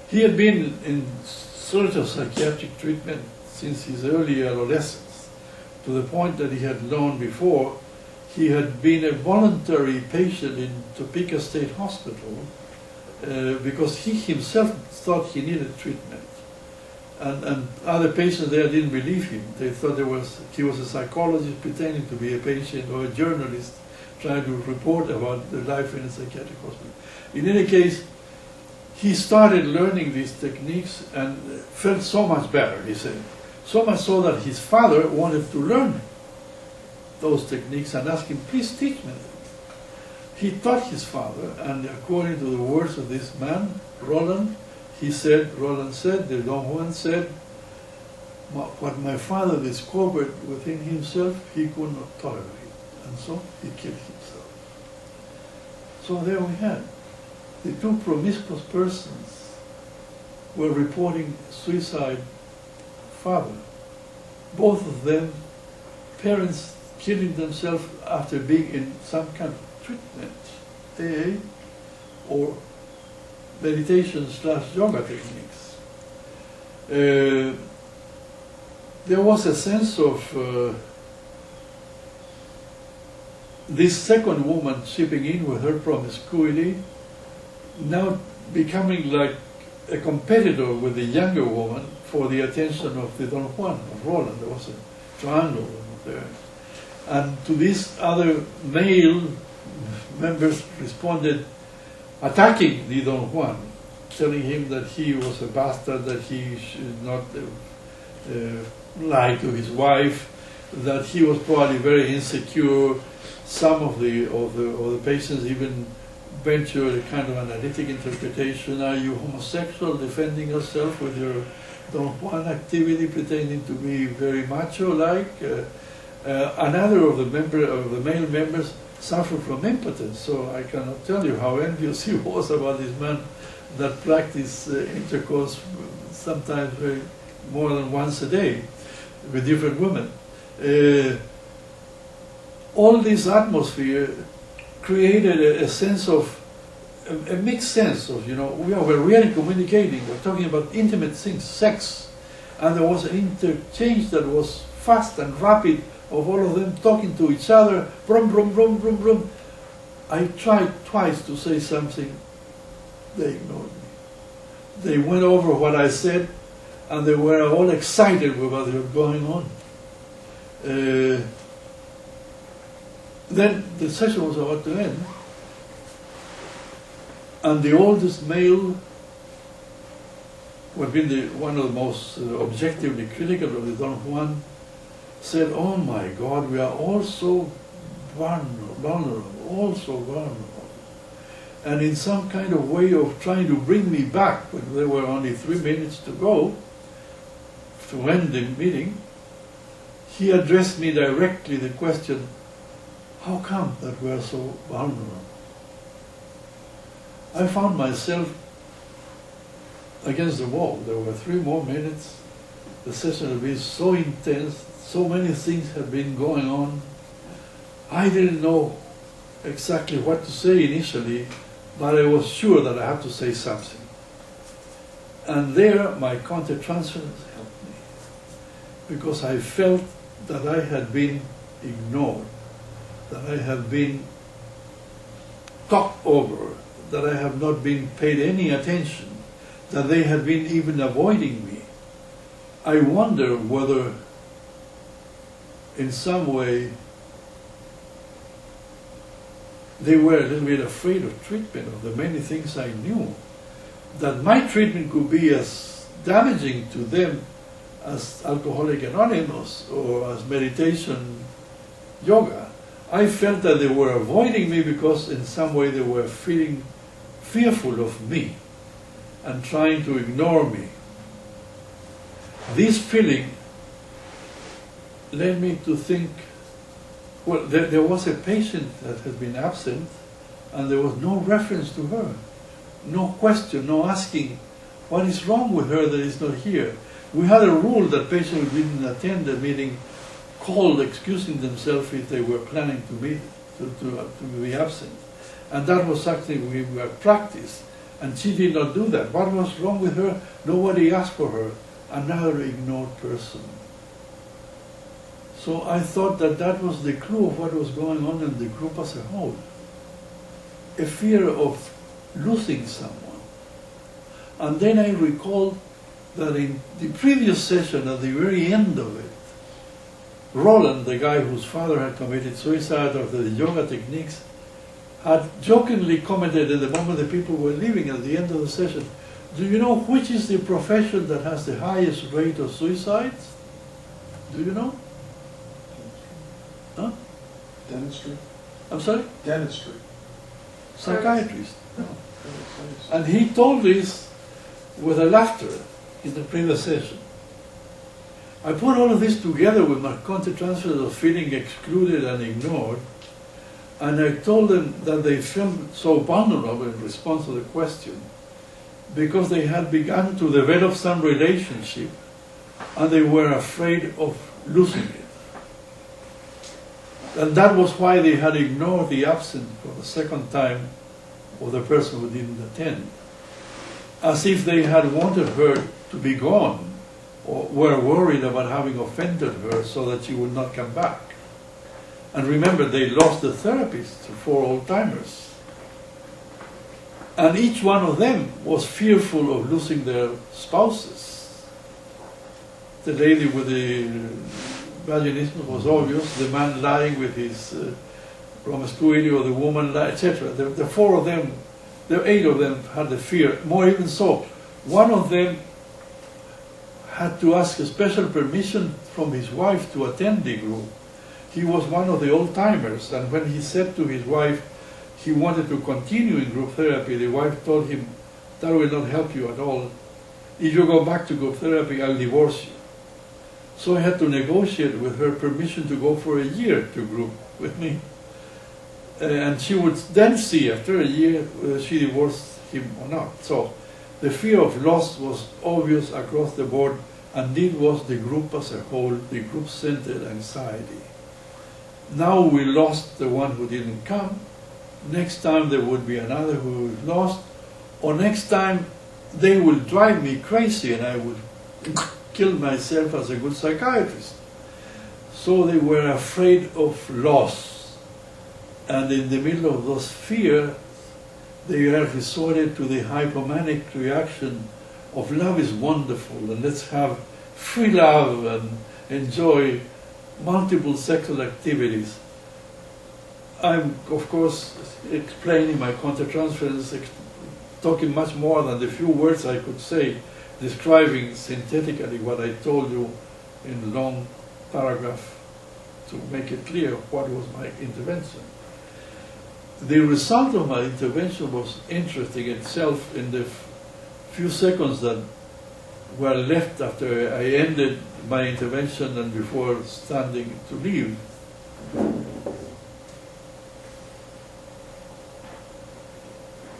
He had been in sort of psychiatric treatment since his early adolescence, to the point that he had known before he had been a voluntary patient in Topeka State Hospital because he himself thought he needed treatment. And other patients there didn't believe him. They thought he was a psychologist pretending to be a patient, or a journalist trying to report about the life in a psychiatric hospital. In any case, he started learning these techniques and felt so much better, he said. So much so that his father wanted to learn those techniques and asked him, please teach me them. He taught his father, and according to the words of this man, Roland said, the Don Juan said, what my father discovered within himself, he could not tolerate. And so he killed himself. So there we had the two promiscuous persons were reporting suicide father. Both of them, parents killing themselves after being in some kind of treatment, AA, or meditation/yoga techniques. There was a sense of this second woman chipping in with her promiscuity, now becoming like a competitor with the younger woman for the attention of the Don Juan, of Roland. There was a strangled there. And to this other male members responded attacking the Don Juan, telling him that he was a bastard, that he should not lie to his wife, that he was probably very insecure. Some of the patients even ventured a kind of analytic interpretation. Are you homosexual, defending yourself with your Don Juan activity, pretending to be very macho-like? Another of the male members suffered from impotence, so I cannot tell you how envious he was about this man that practiced intercourse sometimes more than once a day with different women. All this atmosphere created a sense of, a mixed sense of, we're really communicating, we're talking about intimate things, sex, and there was an interchange that was fast and rapid of all of them talking to each other, brum, brum, brum, brum, brum. I tried twice to say something, they ignored me. They went over what I said, and they were all excited with what was going on. Then the session was about to end, and the oldest male, who had been one of the most objectively critical of the Don Juan, said, "Oh my God, we are all so vulnerable, all so vulnerable." And in some kind of way of trying to bring me back, when there were only 3 minutes to go, to end the meeting, he addressed me directly the question, how come that we are so vulnerable? I found myself against the wall. There were 3 more minutes. The session had been so intense, so many things had been going on. I didn't know exactly what to say initially, but I was sure that I had to say something. And there my counter-transference helped me, because I felt that I had been ignored, that I have been talked over, that I have not been paid any attention, that they had been even avoiding me. I wonder whether in some way they were a little bit afraid of treatment, of the many things I knew, that my treatment could be as damaging to them as Alcoholics Anonymous or as meditation yoga. I felt that they were avoiding me because in some way they were feeling fearful of me and trying to ignore me. This feeling led me to think, well, there was a patient that had been absent and there was no reference to her, no question, no asking, what is wrong with her that is not here? We had a rule that patients who didn't attend the meeting called excusing themselves if they were planning to be absent. And that was something we were practiced. And she did not do that. What was wrong with her? Nobody asked for her. Another ignored person. So I thought that that was the clue of what was going on in the group as a whole. A fear of losing someone. And then I recalled that in the previous session, at the very end of it, Roland, the guy whose father had committed suicide after the yoga techniques, had jokingly commented at the moment the people were leaving at the end of the session, do you know which is the profession that has the highest rate of suicides? Do you know? Huh? Dentistry. I'm sorry? Dentistry. Psychiatrist. No. And he told this with a laughter in the previous session. I put all of this together with my counter-transfer of feeling excluded and ignored, and I told them that they felt so vulnerable in response to the question because they had begun to develop some relationship and they were afraid of losing it. And that was why they had ignored the absence for the second time of the person who didn't attend, as if they had wanted her to be gone or were worried about having offended her so that she would not come back. And remember, they lost the therapist to 4 old-timers. And each one of them was fearful of losing their spouses. The lady with the vaginismus was obvious, the man lying with his promiscuity, or the woman, etc. The four of them, the 8 of them had the fear. More even so, one of them had to ask a special permission from his wife to attend the group. He was one of the old-timers, and when he said to his wife he wanted to continue in group therapy, the wife told him, "That will not help you at all. If you go back to group therapy, I'll divorce you." So I had to negotiate with her permission to go for a year to group with me. And she would then see, after a year, whether she divorced him or not. So the fear of loss was obvious across the board, and it was the group as a whole, the group-centered anxiety. Now we lost the one who didn't come. Next time there would be another who was lost, or next time they will drive me crazy and I would kill myself as a good psychiatrist. So they were afraid of loss. And in the middle of those fears, they have resorted to the hypomanic reaction of love is wonderful and let's have free love and enjoy multiple sexual activities. I'm, of course, explaining my countertransference, talking much more than the few words I could say, describing synthetically what I told you in a long paragraph to make it clear what was my intervention. The result of my intervention was interesting itself in the few seconds that were left after I ended my intervention and before standing to leave.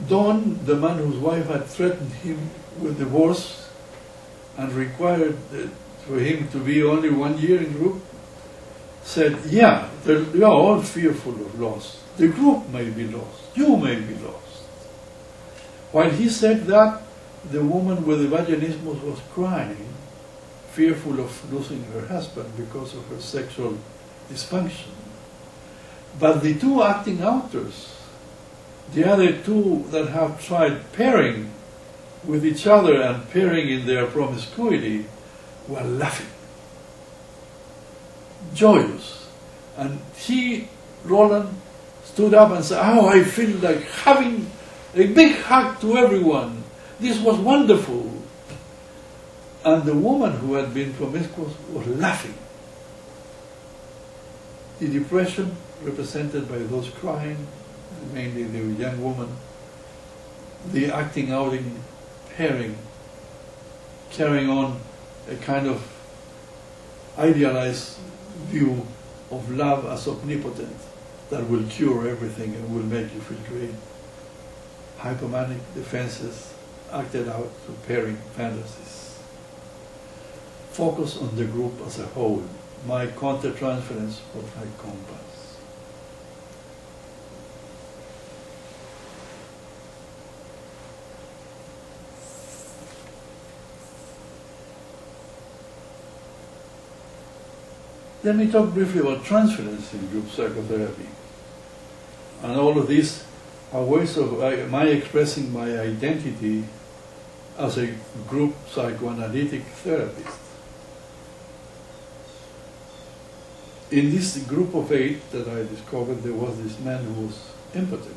Don, the man whose wife had threatened him with divorce and required for him to be only 1 year in group, said, "Yeah, we are all fearful of loss. The group may be lost. You may be lost." While he said that, the woman with the vaginismus was crying, fearful of losing her husband because of her sexual dysfunction. But the two acting outers, the other two that have tried pairing with each other and pairing in their promiscuity, were laughing, joyous. And he, Roland, stood up and said, "Oh, I feel like having a big hug to everyone. This was wonderful." And the woman who had been promiscuous was laughing. The depression represented by those crying, mainly the young woman, the acting out in pairing, carrying on a kind of idealized view of love as omnipotent that will cure everything and will make you feel great. Hypomanic defenses acted out through pairing fantasies. Focus on the group as a whole. My countertransference was my compass. Let me talk briefly about transference in group psychotherapy. And all of these are ways of my expressing my identity as a group psychoanalytic therapist. In this group of 8 that I discovered, there was this man who was impotent.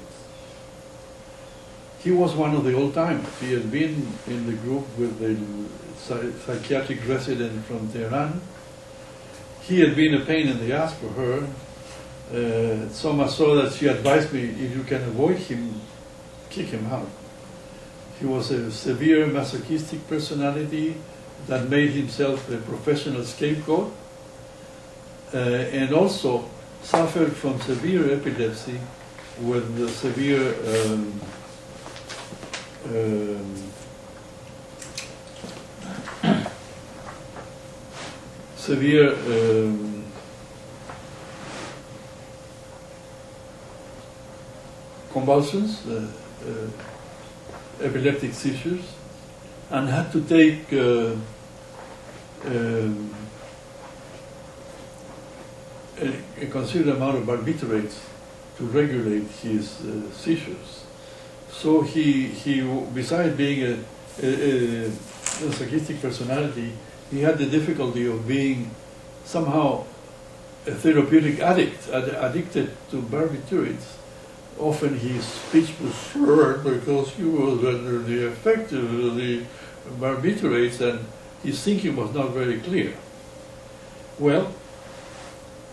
He was one of the old-timers. He had been in the group with the psychiatric resident from Tehran. He had been a pain in the ass for her, so much so that she advised me, if you can avoid him, kick him out. He was a severe masochistic personality that made himself a professional scapegoat, and also suffered from severe epilepsy with the severe convulsions, epileptic seizures, and had to take a considerable amount of barbiturates to regulate his seizures. So he besides being a sarcastic personality, he had the difficulty of being somehow a therapeutic addict, addicted to barbiturates. Often his speech was slurred because he was under the effect of the barbiturates and his thinking was not very clear. Well,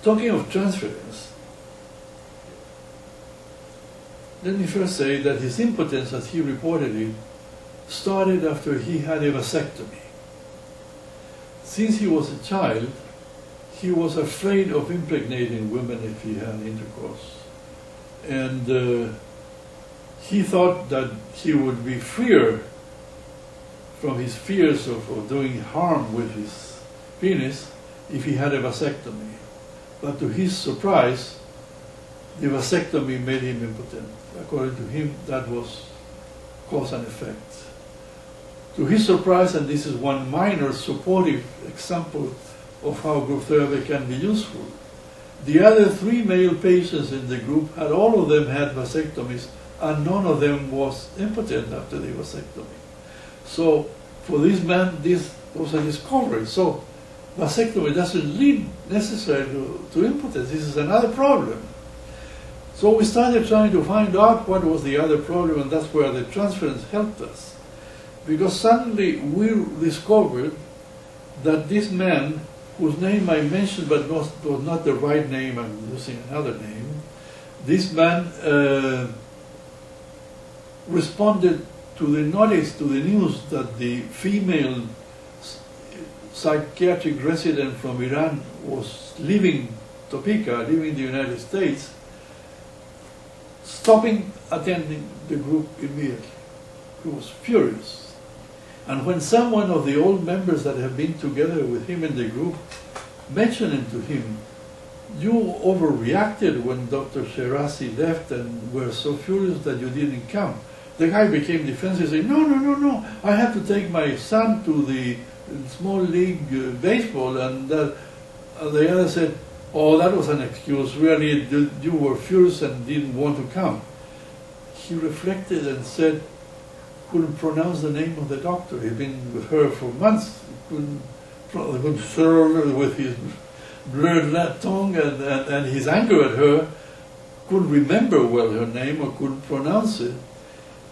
talking of transference, let me first say that his impotence, as he reported it, started after he had a vasectomy. Since he was a child, he was afraid of impregnating women if he had intercourse. And he thought that he would be freer from his fears of doing harm with his penis if he had a vasectomy. But to his surprise, the vasectomy made him impotent. According to him, that was cause and effect. To his surprise, and this is one minor supportive example of how group therapy can be useful, the other 3 male patients in the group had, all of them had vasectomies, and none of them was impotent after the vasectomy. So for this man, this was a discovery. So vasectomy doesn't lead necessarily to impotence. This is another problem. So we started trying to find out what was the other problem, and that's where the transference helped us. Because suddenly we discovered that this man, whose name I mentioned but was not the right name, I'm using another name, this man responded to the notice, to the news that the female psychiatric resident from Iran was leaving Topeka, leaving the United States, stopping attending the group immediately. He was furious. And when someone of the old members that have been together with him in the group mentioned it to him, you overreacted when Dr. Shirazi left and were so furious that you didn't come. The guy became defensive, saying, no, I have to take my son to the small league baseball. And the other said, oh, that was an excuse. Really, you were furious and didn't want to come. He reflected and said, couldn't pronounce the name of the doctor. He'd been with her for months. Couldn't serve with his blurred tongue and his anger at her. Couldn't remember well her name or couldn't pronounce it.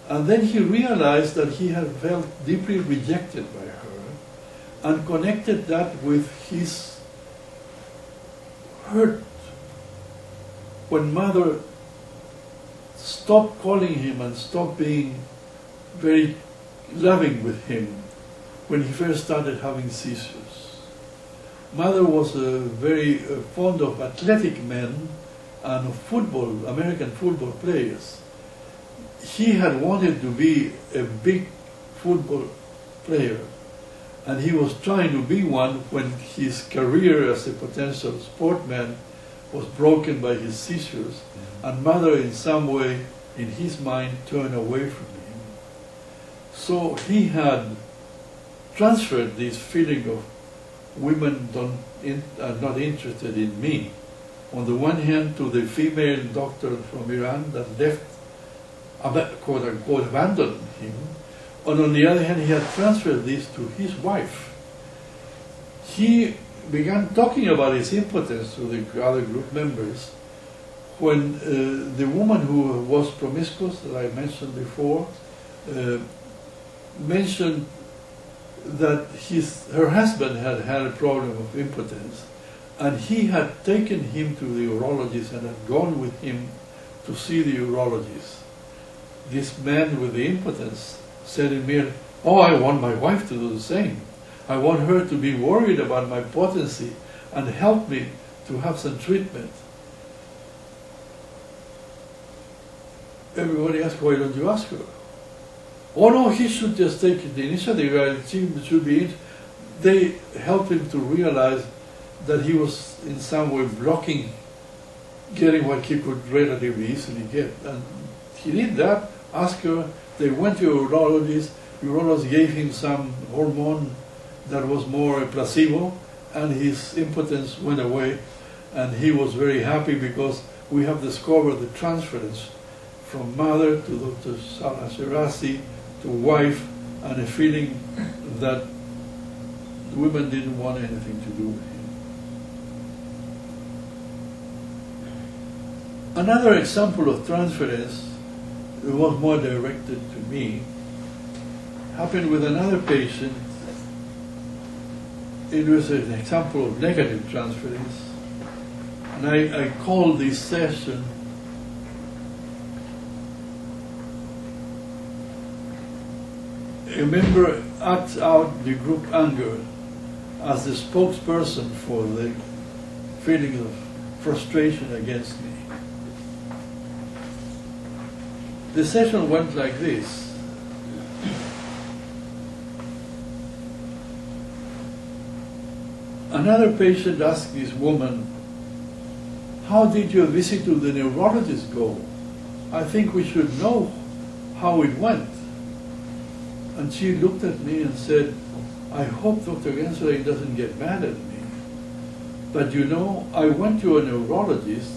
And then he realized that he had felt deeply rejected by her and connected that with his hurt when mother stopped calling him and stopped being very loving with him when he first started having seizures. Mother was very fond of athletic men and of football, American football players. He had wanted to be a big football player, and he was trying to be one when his career as a potential sportman was broken by his seizures, and mother in some way, in his mind, turned away from him. So he had transferred this feeling of women are not interested in me, on the one hand to the female doctor from Iran that left, quote unquote, abandoned him, and on the other hand he had transferred this to his wife. He began talking about his impotence to the other group members when the woman who was promiscuous, that I mentioned before, mentioned that her husband had had a problem of impotence, and he had taken him to the urologist and had gone with him to see the urologist. This man with the impotence said immediately, oh, I want my wife to do the same. I want her to be worried about my potency and help me to have some treatment. Everybody asked, why don't you ask her? Oh no, he should just take the initiative. She should be. They helped him to realize that he was in some way blocking getting what he could relatively easily get. And he did that, asked her. They went to a urologist. The urologist gave him some hormone that was more a placebo, and his impotence went away. And he was very happy because we have discovered the transference from mother to Dr. Shirazi to wife, and a feeling that women didn't want anything to do with him. Another example of transference, it was more directed to me, happened with another patient. It was an example of negative transference. And I called this session a member acts out the group anger as the spokesperson for the feeling of frustration against me. The session went like this. Another patient asked this woman, "How did your visit to the neurologist go? I think we should know how it went." And she looked at me and said, "I hope Dr. Ganzarain doesn't get mad at me. But you know, I went to a neurologist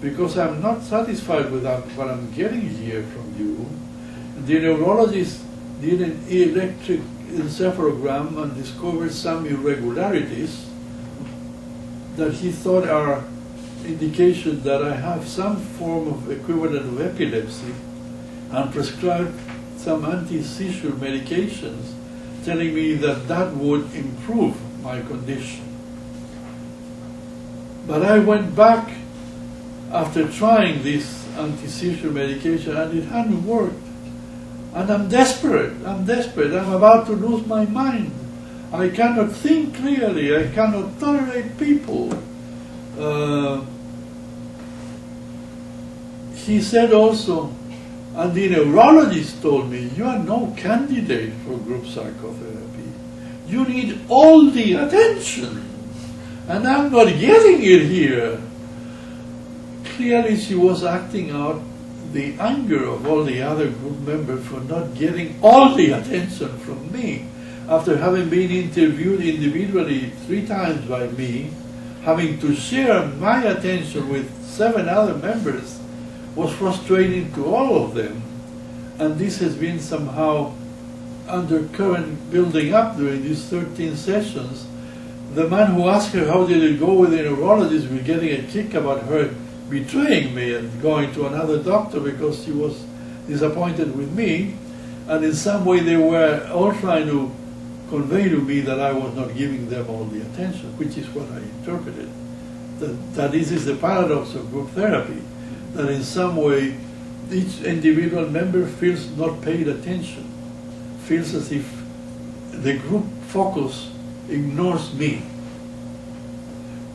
because I'm not satisfied with what I'm getting here from you. The neurologist did an electric encephalogram and discovered some irregularities that he thought are indications that I have some form of equivalent of epilepsy, and prescribed some anti-seizure medications, telling me that that would improve my condition. But I went back after trying this anti-seizure medication and it hadn't worked. And I'm desperate. I'm about to lose my mind. I cannot think clearly. I cannot tolerate people." He said also, "And the neurologist told me, you are no candidate for group psychotherapy. You need all the attention. And I'm not getting it here." Clearly she was acting out the anger of all the other group members for not getting all the attention from me. After having been interviewed individually 3 times by me, having to share my attention with 7 other members was frustrating to all of them. And this has been somehow undercurrent building up during these 13 sessions. The man who asked her how did it go with the neurologist was getting a kick about her betraying me and going to another doctor because she was disappointed with me. And in some way they were all trying to convey to me that I was not giving them all the attention, which is what I interpreted. That this is the paradox of group therapy, that in some way each individual member feels not paid attention, feels as if the group focus ignores me,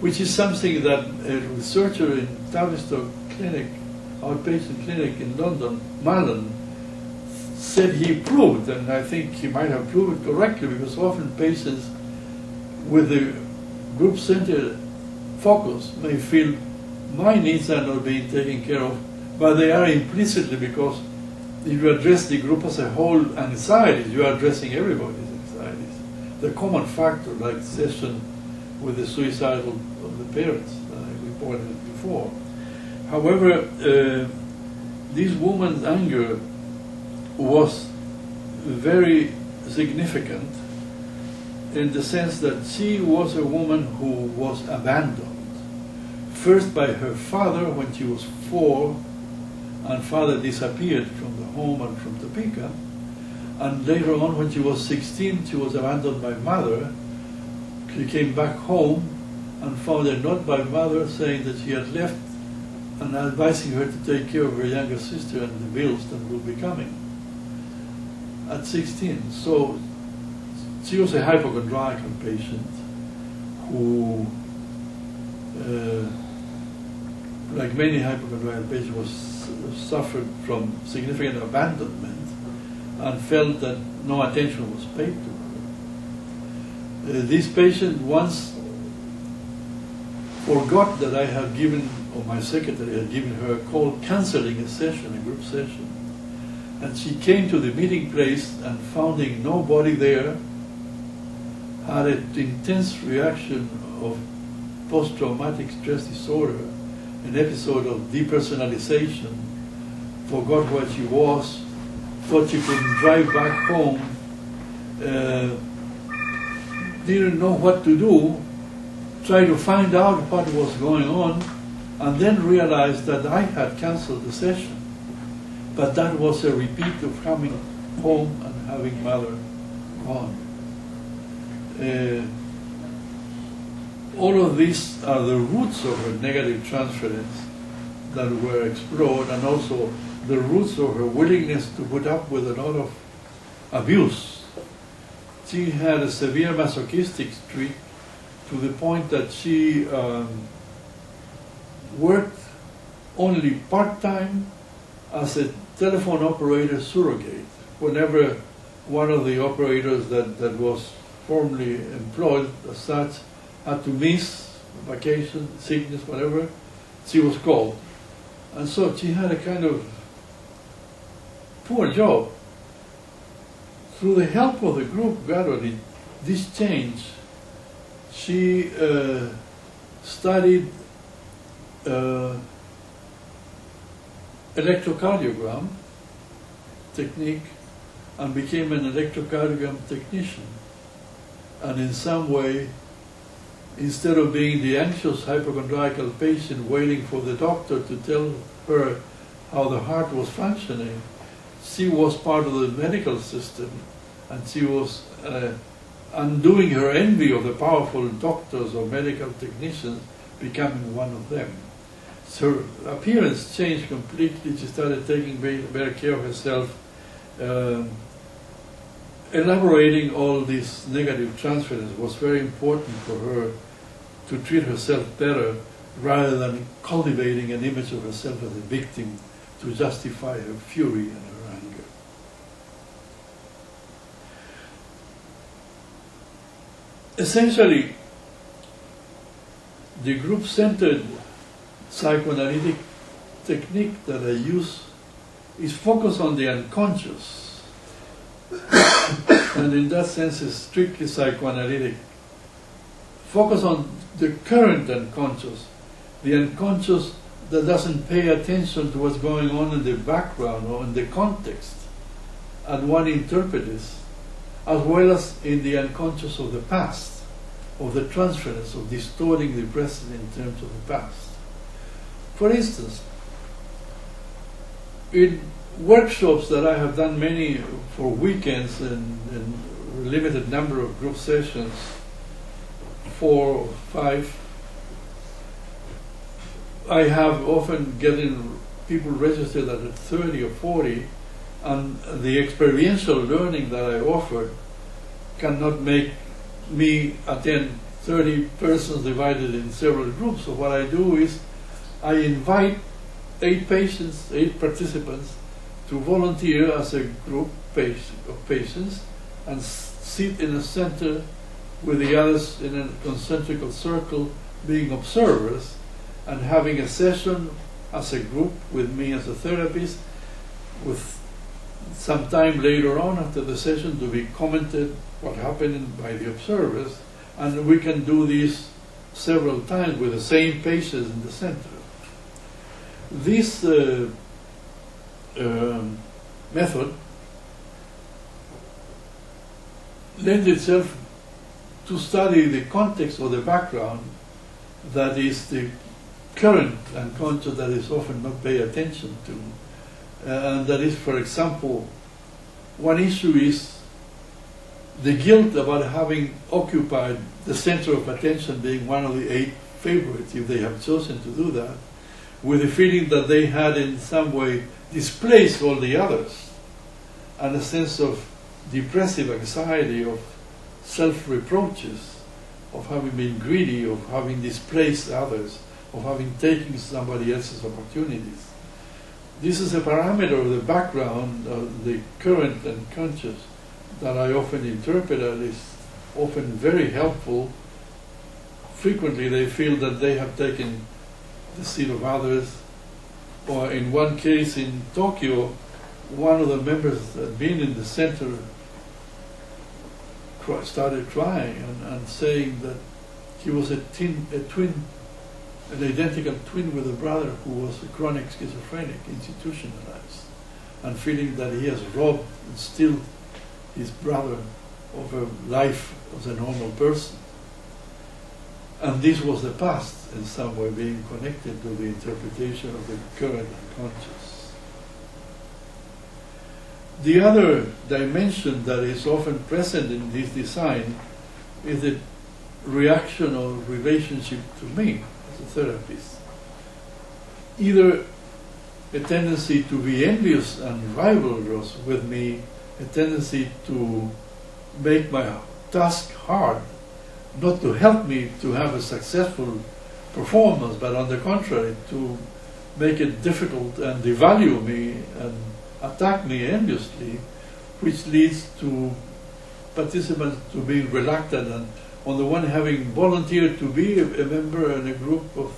which is something that a researcher in Tavistock Clinic, outpatient clinic in London, Malin, said he proved, and I think he might have proved it correctly, because often patients with the group-centered focus may feel my needs are not being taken care of, but they are implicitly, because if you address the group as a whole anxieties, you are addressing everybody's anxieties. The common factor, like session with the suicidal of the parents that I reported before. However, this woman's anger was very significant in the sense that she was a woman who was abandoned. First by her father when she was 4, and father disappeared from the home and from Topeka. And later on when she was 16, she was abandoned by mother. She came back home and found a note by mother saying that she had left and advising her to take care of her younger sister and the bills that will be coming at 16. So she was a hypochondriacal patient who, like many hypochondriacal patients, suffered from significant abandonment and felt that no attention was paid to her. This patient once forgot that I had given, or my secretary had given her a call cancelling a session, a group session. And she came to the meeting place and finding nobody there, had an intense reaction of post-traumatic stress disorder, an episode of depersonalization, forgot where she was, thought she couldn't drive back home, didn't know what to do, tried to find out what was going on, and then realized that I had canceled the session. But that was a repeat of coming home and having mother gone. All of these are the roots of her negative transference that were explored, and also the roots of her willingness to put up with a lot of abuse. She had a severe masochistic streak to the point that she worked only part-time as a telephone operator surrogate. Whenever one of the operators that was formerly employed as such had to miss vacation, sickness, whatever, she was called. And so she had a kind of poor job. Through the help of the group, gradually, this changed. She studied electrocardiogram technique and became an electrocardiogram technician. And in some way, instead of being the anxious hypochondriacal patient waiting for the doctor to tell her how the heart was functioning, she was part of the medical system, and she was undoing her envy of the powerful doctors or medical technicians, becoming one of them. So her appearance changed completely. She started taking better care of herself, elaborating all this negative transference was very important for her to treat herself better rather than cultivating an image of herself as a victim to justify her fury and her anger. Essentially, the group-centered psychoanalytic technique that I use is focused on the unconscious, and in that sense is strictly psychoanalytic. Focus on the current unconscious, the unconscious that doesn't pay attention to what's going on in the background or in the context, and one interprets this, as well as in the unconscious of the past, of the transference, of distorting the present in terms of the past. For instance, in workshops that I have done many for weekends and a limited number of group sessions, 4 or 5, I have often getting people registered at 30 or 40, and the experiential learning that I offer cannot make me attend 30 persons divided in several groups. So what I do is I invite 8 patients, 8 participants to volunteer as a group of patients and sit in a center with the others in a concentric circle, being observers, and having a session as a group with me as a therapist, with some time later on after the session to be commented what happened by the observers, and we can do this several times with the same patients in the center. This method lends itself to study the context or the background that is the current unconscious that is often not paid attention to. And that is, for example, one issue is the guilt about having occupied the center of attention, being one of the 8 favorites, if they have chosen to do that, with the feeling that they had in some way displaced all the others, and a sense of depressive anxiety, of self-reproaches, of having been greedy, of having displaced others, of having taken somebody else's opportunities. This is a parameter of the background of the current unconscious that I often interpret as is often very helpful. Frequently they feel that they have taken the seat of others, or in one case in Tokyo, one of the members that had been in the center started crying and saying that he was an identical twin with a brother who was a chronic schizophrenic, institutionalized, and feeling that he has robbed and still his brother of a life as a normal person. And this was the past in some way being connected to the interpretation of the current unconscious. The other dimension that is often present in this design is the reaction or relationship to me as a therapist. Either a tendency to be envious and rivalrous with me, a tendency to make my task hard, not to help me to have a successful performance, but on the contrary, to make it difficult and devalue me and attack me enviously, which leads to participants to being reluctant and on the one having volunteered to be a member in a group of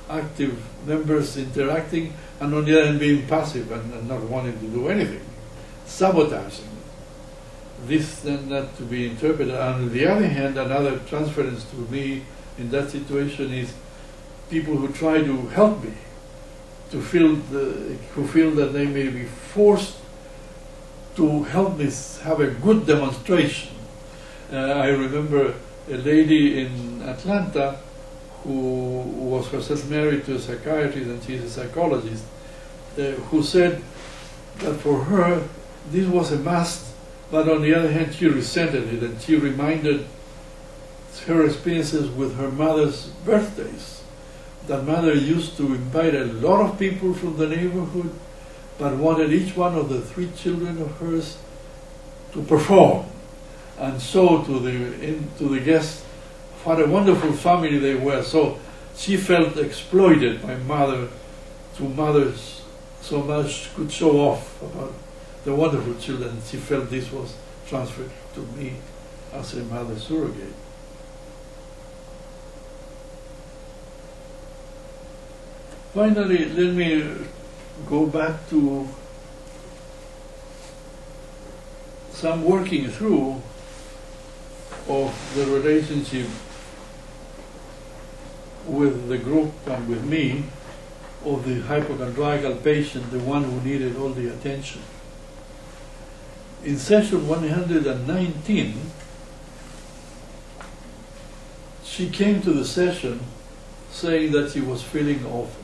active members interacting, and on the other hand being passive and not wanting to do anything, sabotaging. This then not to be interpreted. And on the other hand, another transference to me in that situation is people who try to help me, who feel that they may be forced to help me have a good demonstration. I remember a lady in Atlanta who was herself married to a psychiatrist, and she's a psychologist, who said that for her this was a must, but on the other hand she resented it, and she reminded her experiences with her mother's birthdays. That mother used to invite a lot of people from the neighborhood, but wanted each one of the 3 children of hers to perform and show to the guests what a wonderful family they were. So she felt exploited by mother to mothers so much could show off about the wonderful children. She felt this was transferred to me as a mother surrogate. Finally, let me go back to some working through of the relationship with the group and with me of the hypochondriacal patient, the one who needed all the attention. In session 119, she came to the session saying that she was feeling awful,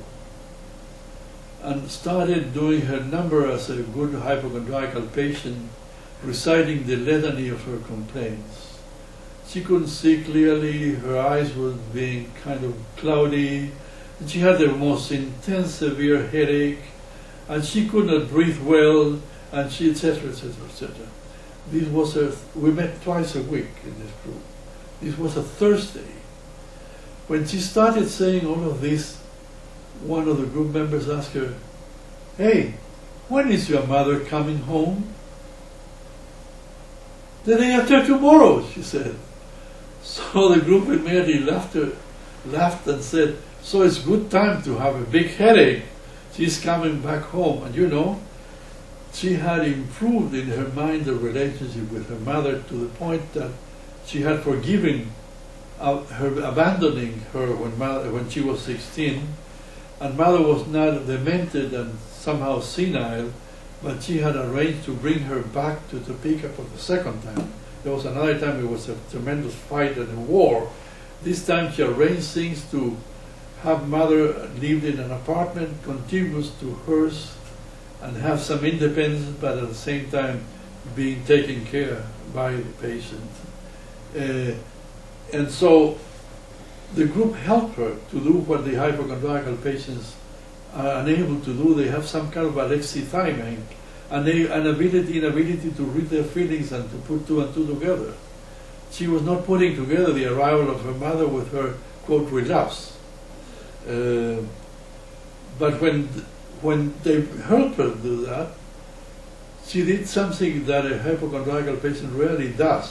and started doing her number as a good hypochondriacal patient, reciting the litany of her complaints. She couldn't see clearly, her eyes were being kind of cloudy, and she had the most intense, severe headache, and she could not breathe well, and she, etc., etc., etc. This was we met twice a week in this group. This was a Thursday. When she started saying all of this, one of the group members asked her, "Hey, when is your mother coming home?" "The day after tomorrow," she said. So the group immediately laughed and said, "So it's good time to have a big headache. She's coming back home." And you know, she had improved in her mind the relationship with her mother to the point that she had forgiven her abandoning her when she was 16. And mother was not demented and somehow senile, but she had arranged to bring her back to Topeka for the second time. There was another time it was a tremendous fight and a war. This time she arranged things to have mother live in an apartment contiguous to hers and have some independence, but at the same time being taken care by the patient. And so the group helped her to do what the hypochondriacal patients are unable to do. They have some kind of alexithymia, and inability to read their feelings and to put 2 and 2 together. She was not putting together the arrival of her mother with her, quote, relapse. But when they helped her do that, she did something that a hypochondriacal patient rarely does.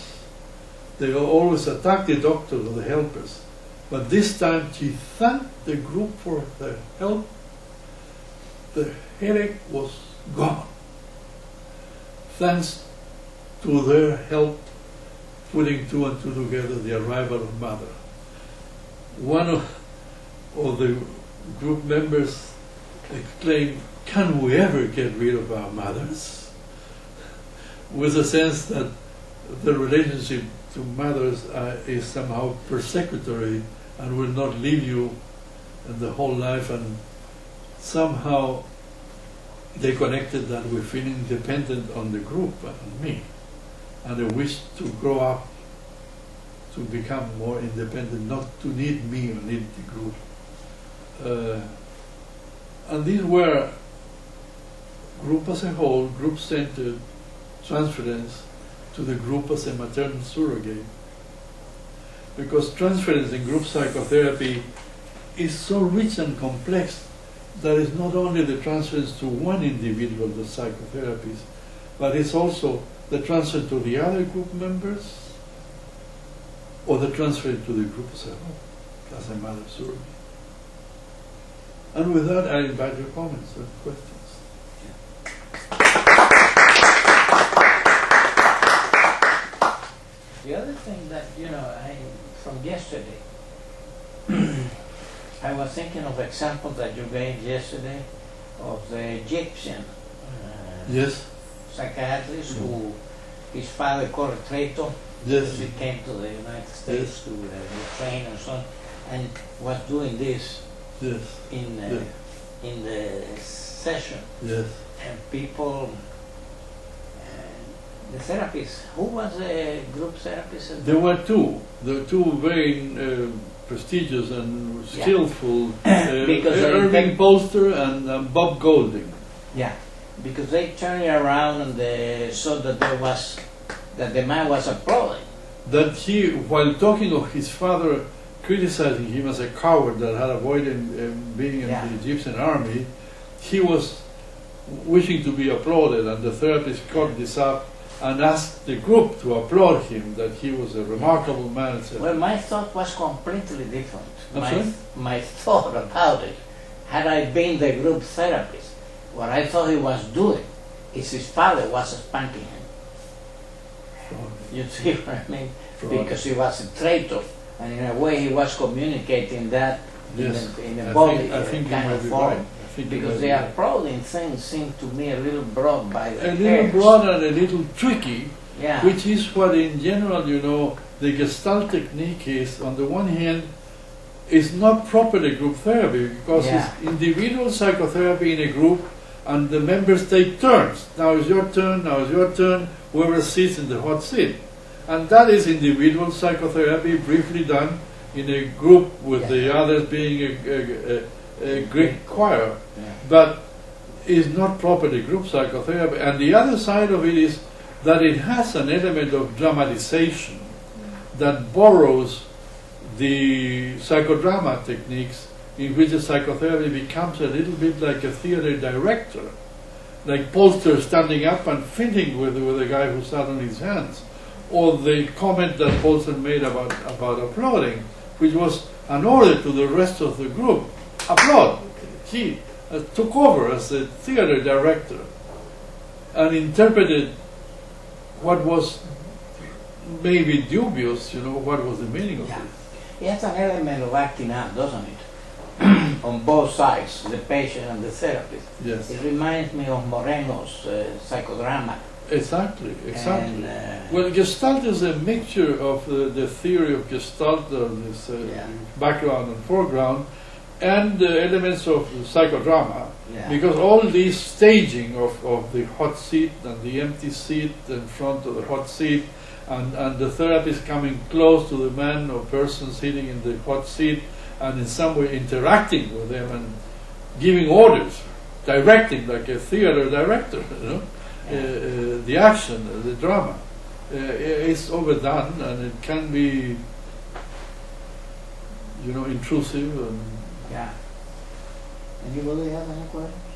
They always attack the doctor or the helpers. But this time she thanked the group for their help. The headache was gone, thanks to their help putting 2 and 2 together, the arrival of mother. One of the group members exclaimed, "Can we ever get rid of our mothers?" With a sense that the relationship to mothers is somehow persecutory and will not leave you in the whole life, and somehow they connected that with feeling dependent on the group and on me, and a wish to grow up to become more independent, not to need me or need the group. And these were group as a whole, group-centered transference to the group as a maternal surrogate. Because transference in group psychotherapy is so rich and complex that it's not only the transference to one individual, the psychotherapist, but it's also the transfer to the other group members or the transfer to the group as a whole, as a mother surrogate. And with that, I invite your comments or questions. The other thing that, from yesterday, I was thinking of examples that you gave yesterday of the Egyptian Yes. psychiatrist who his father called a traitor Yes. because he came to the United States to train and so on, and was doing this Yes. in the session, Yes. and people. The therapist, who was the group therapist? There were two. There were two very prestigious and skillful, Because Irving Poster and Bob Golding. Yeah, because they turned around and they saw that that the man was applauding. That he, while talking of his father, criticizing him as a coward that had avoided being in the Egyptian army, he was wishing to be applauded, and the therapist caught this up and asked the group to applaud him, that he was a remarkable man, etc. Well, my thought was completely different. I'm My thought about it, had I been the group therapist, what I thought he was doing is his father was spanking him. You see what I mean? Because he was a traitor, and in a way he was communicating that in a body kind of form. Because the applauding thing seemed to me a little broad by the little hairs. broad and a little tricky, Yeah. which is what in general, the Gestalt technique is, on the one hand, is not properly group therapy, because it's individual psychotherapy in a group, and the members take turns. Now it's your turn, now it's your turn, whoever sits in the hot seat. And that is individual psychotherapy, briefly done in a group with the others being a Greek choir, but is not properly group psychotherapy. And the other side of it is that it has an element of dramatization that borrows the psychodrama techniques, in which the psychotherapy becomes a little bit like a theater director, like Polster standing up and fainting with the guy who sat on his hands, or the comment that Polster made about applauding, which was an order to the rest of the group. Applaud. He took over as the theater director and interpreted what was maybe dubious, what was the meaning of it. It has an element of acting out, doesn't it? On both sides, the patient and the therapist. Yes. It reminds me of Moreno's psychodrama. Exactly. And, well, Gestalt is a mixture of the theory of Gestalt, this background and foreground, and the elements of psychodrama, because all these staging of the hot seat and the empty seat in front of the hot seat, and the therapist coming close to the man or person sitting in the hot seat, and in some way interacting with them and giving orders, directing like a theater director, the action, the drama, is overdone, and it can be, intrusive. Anybody have any questions?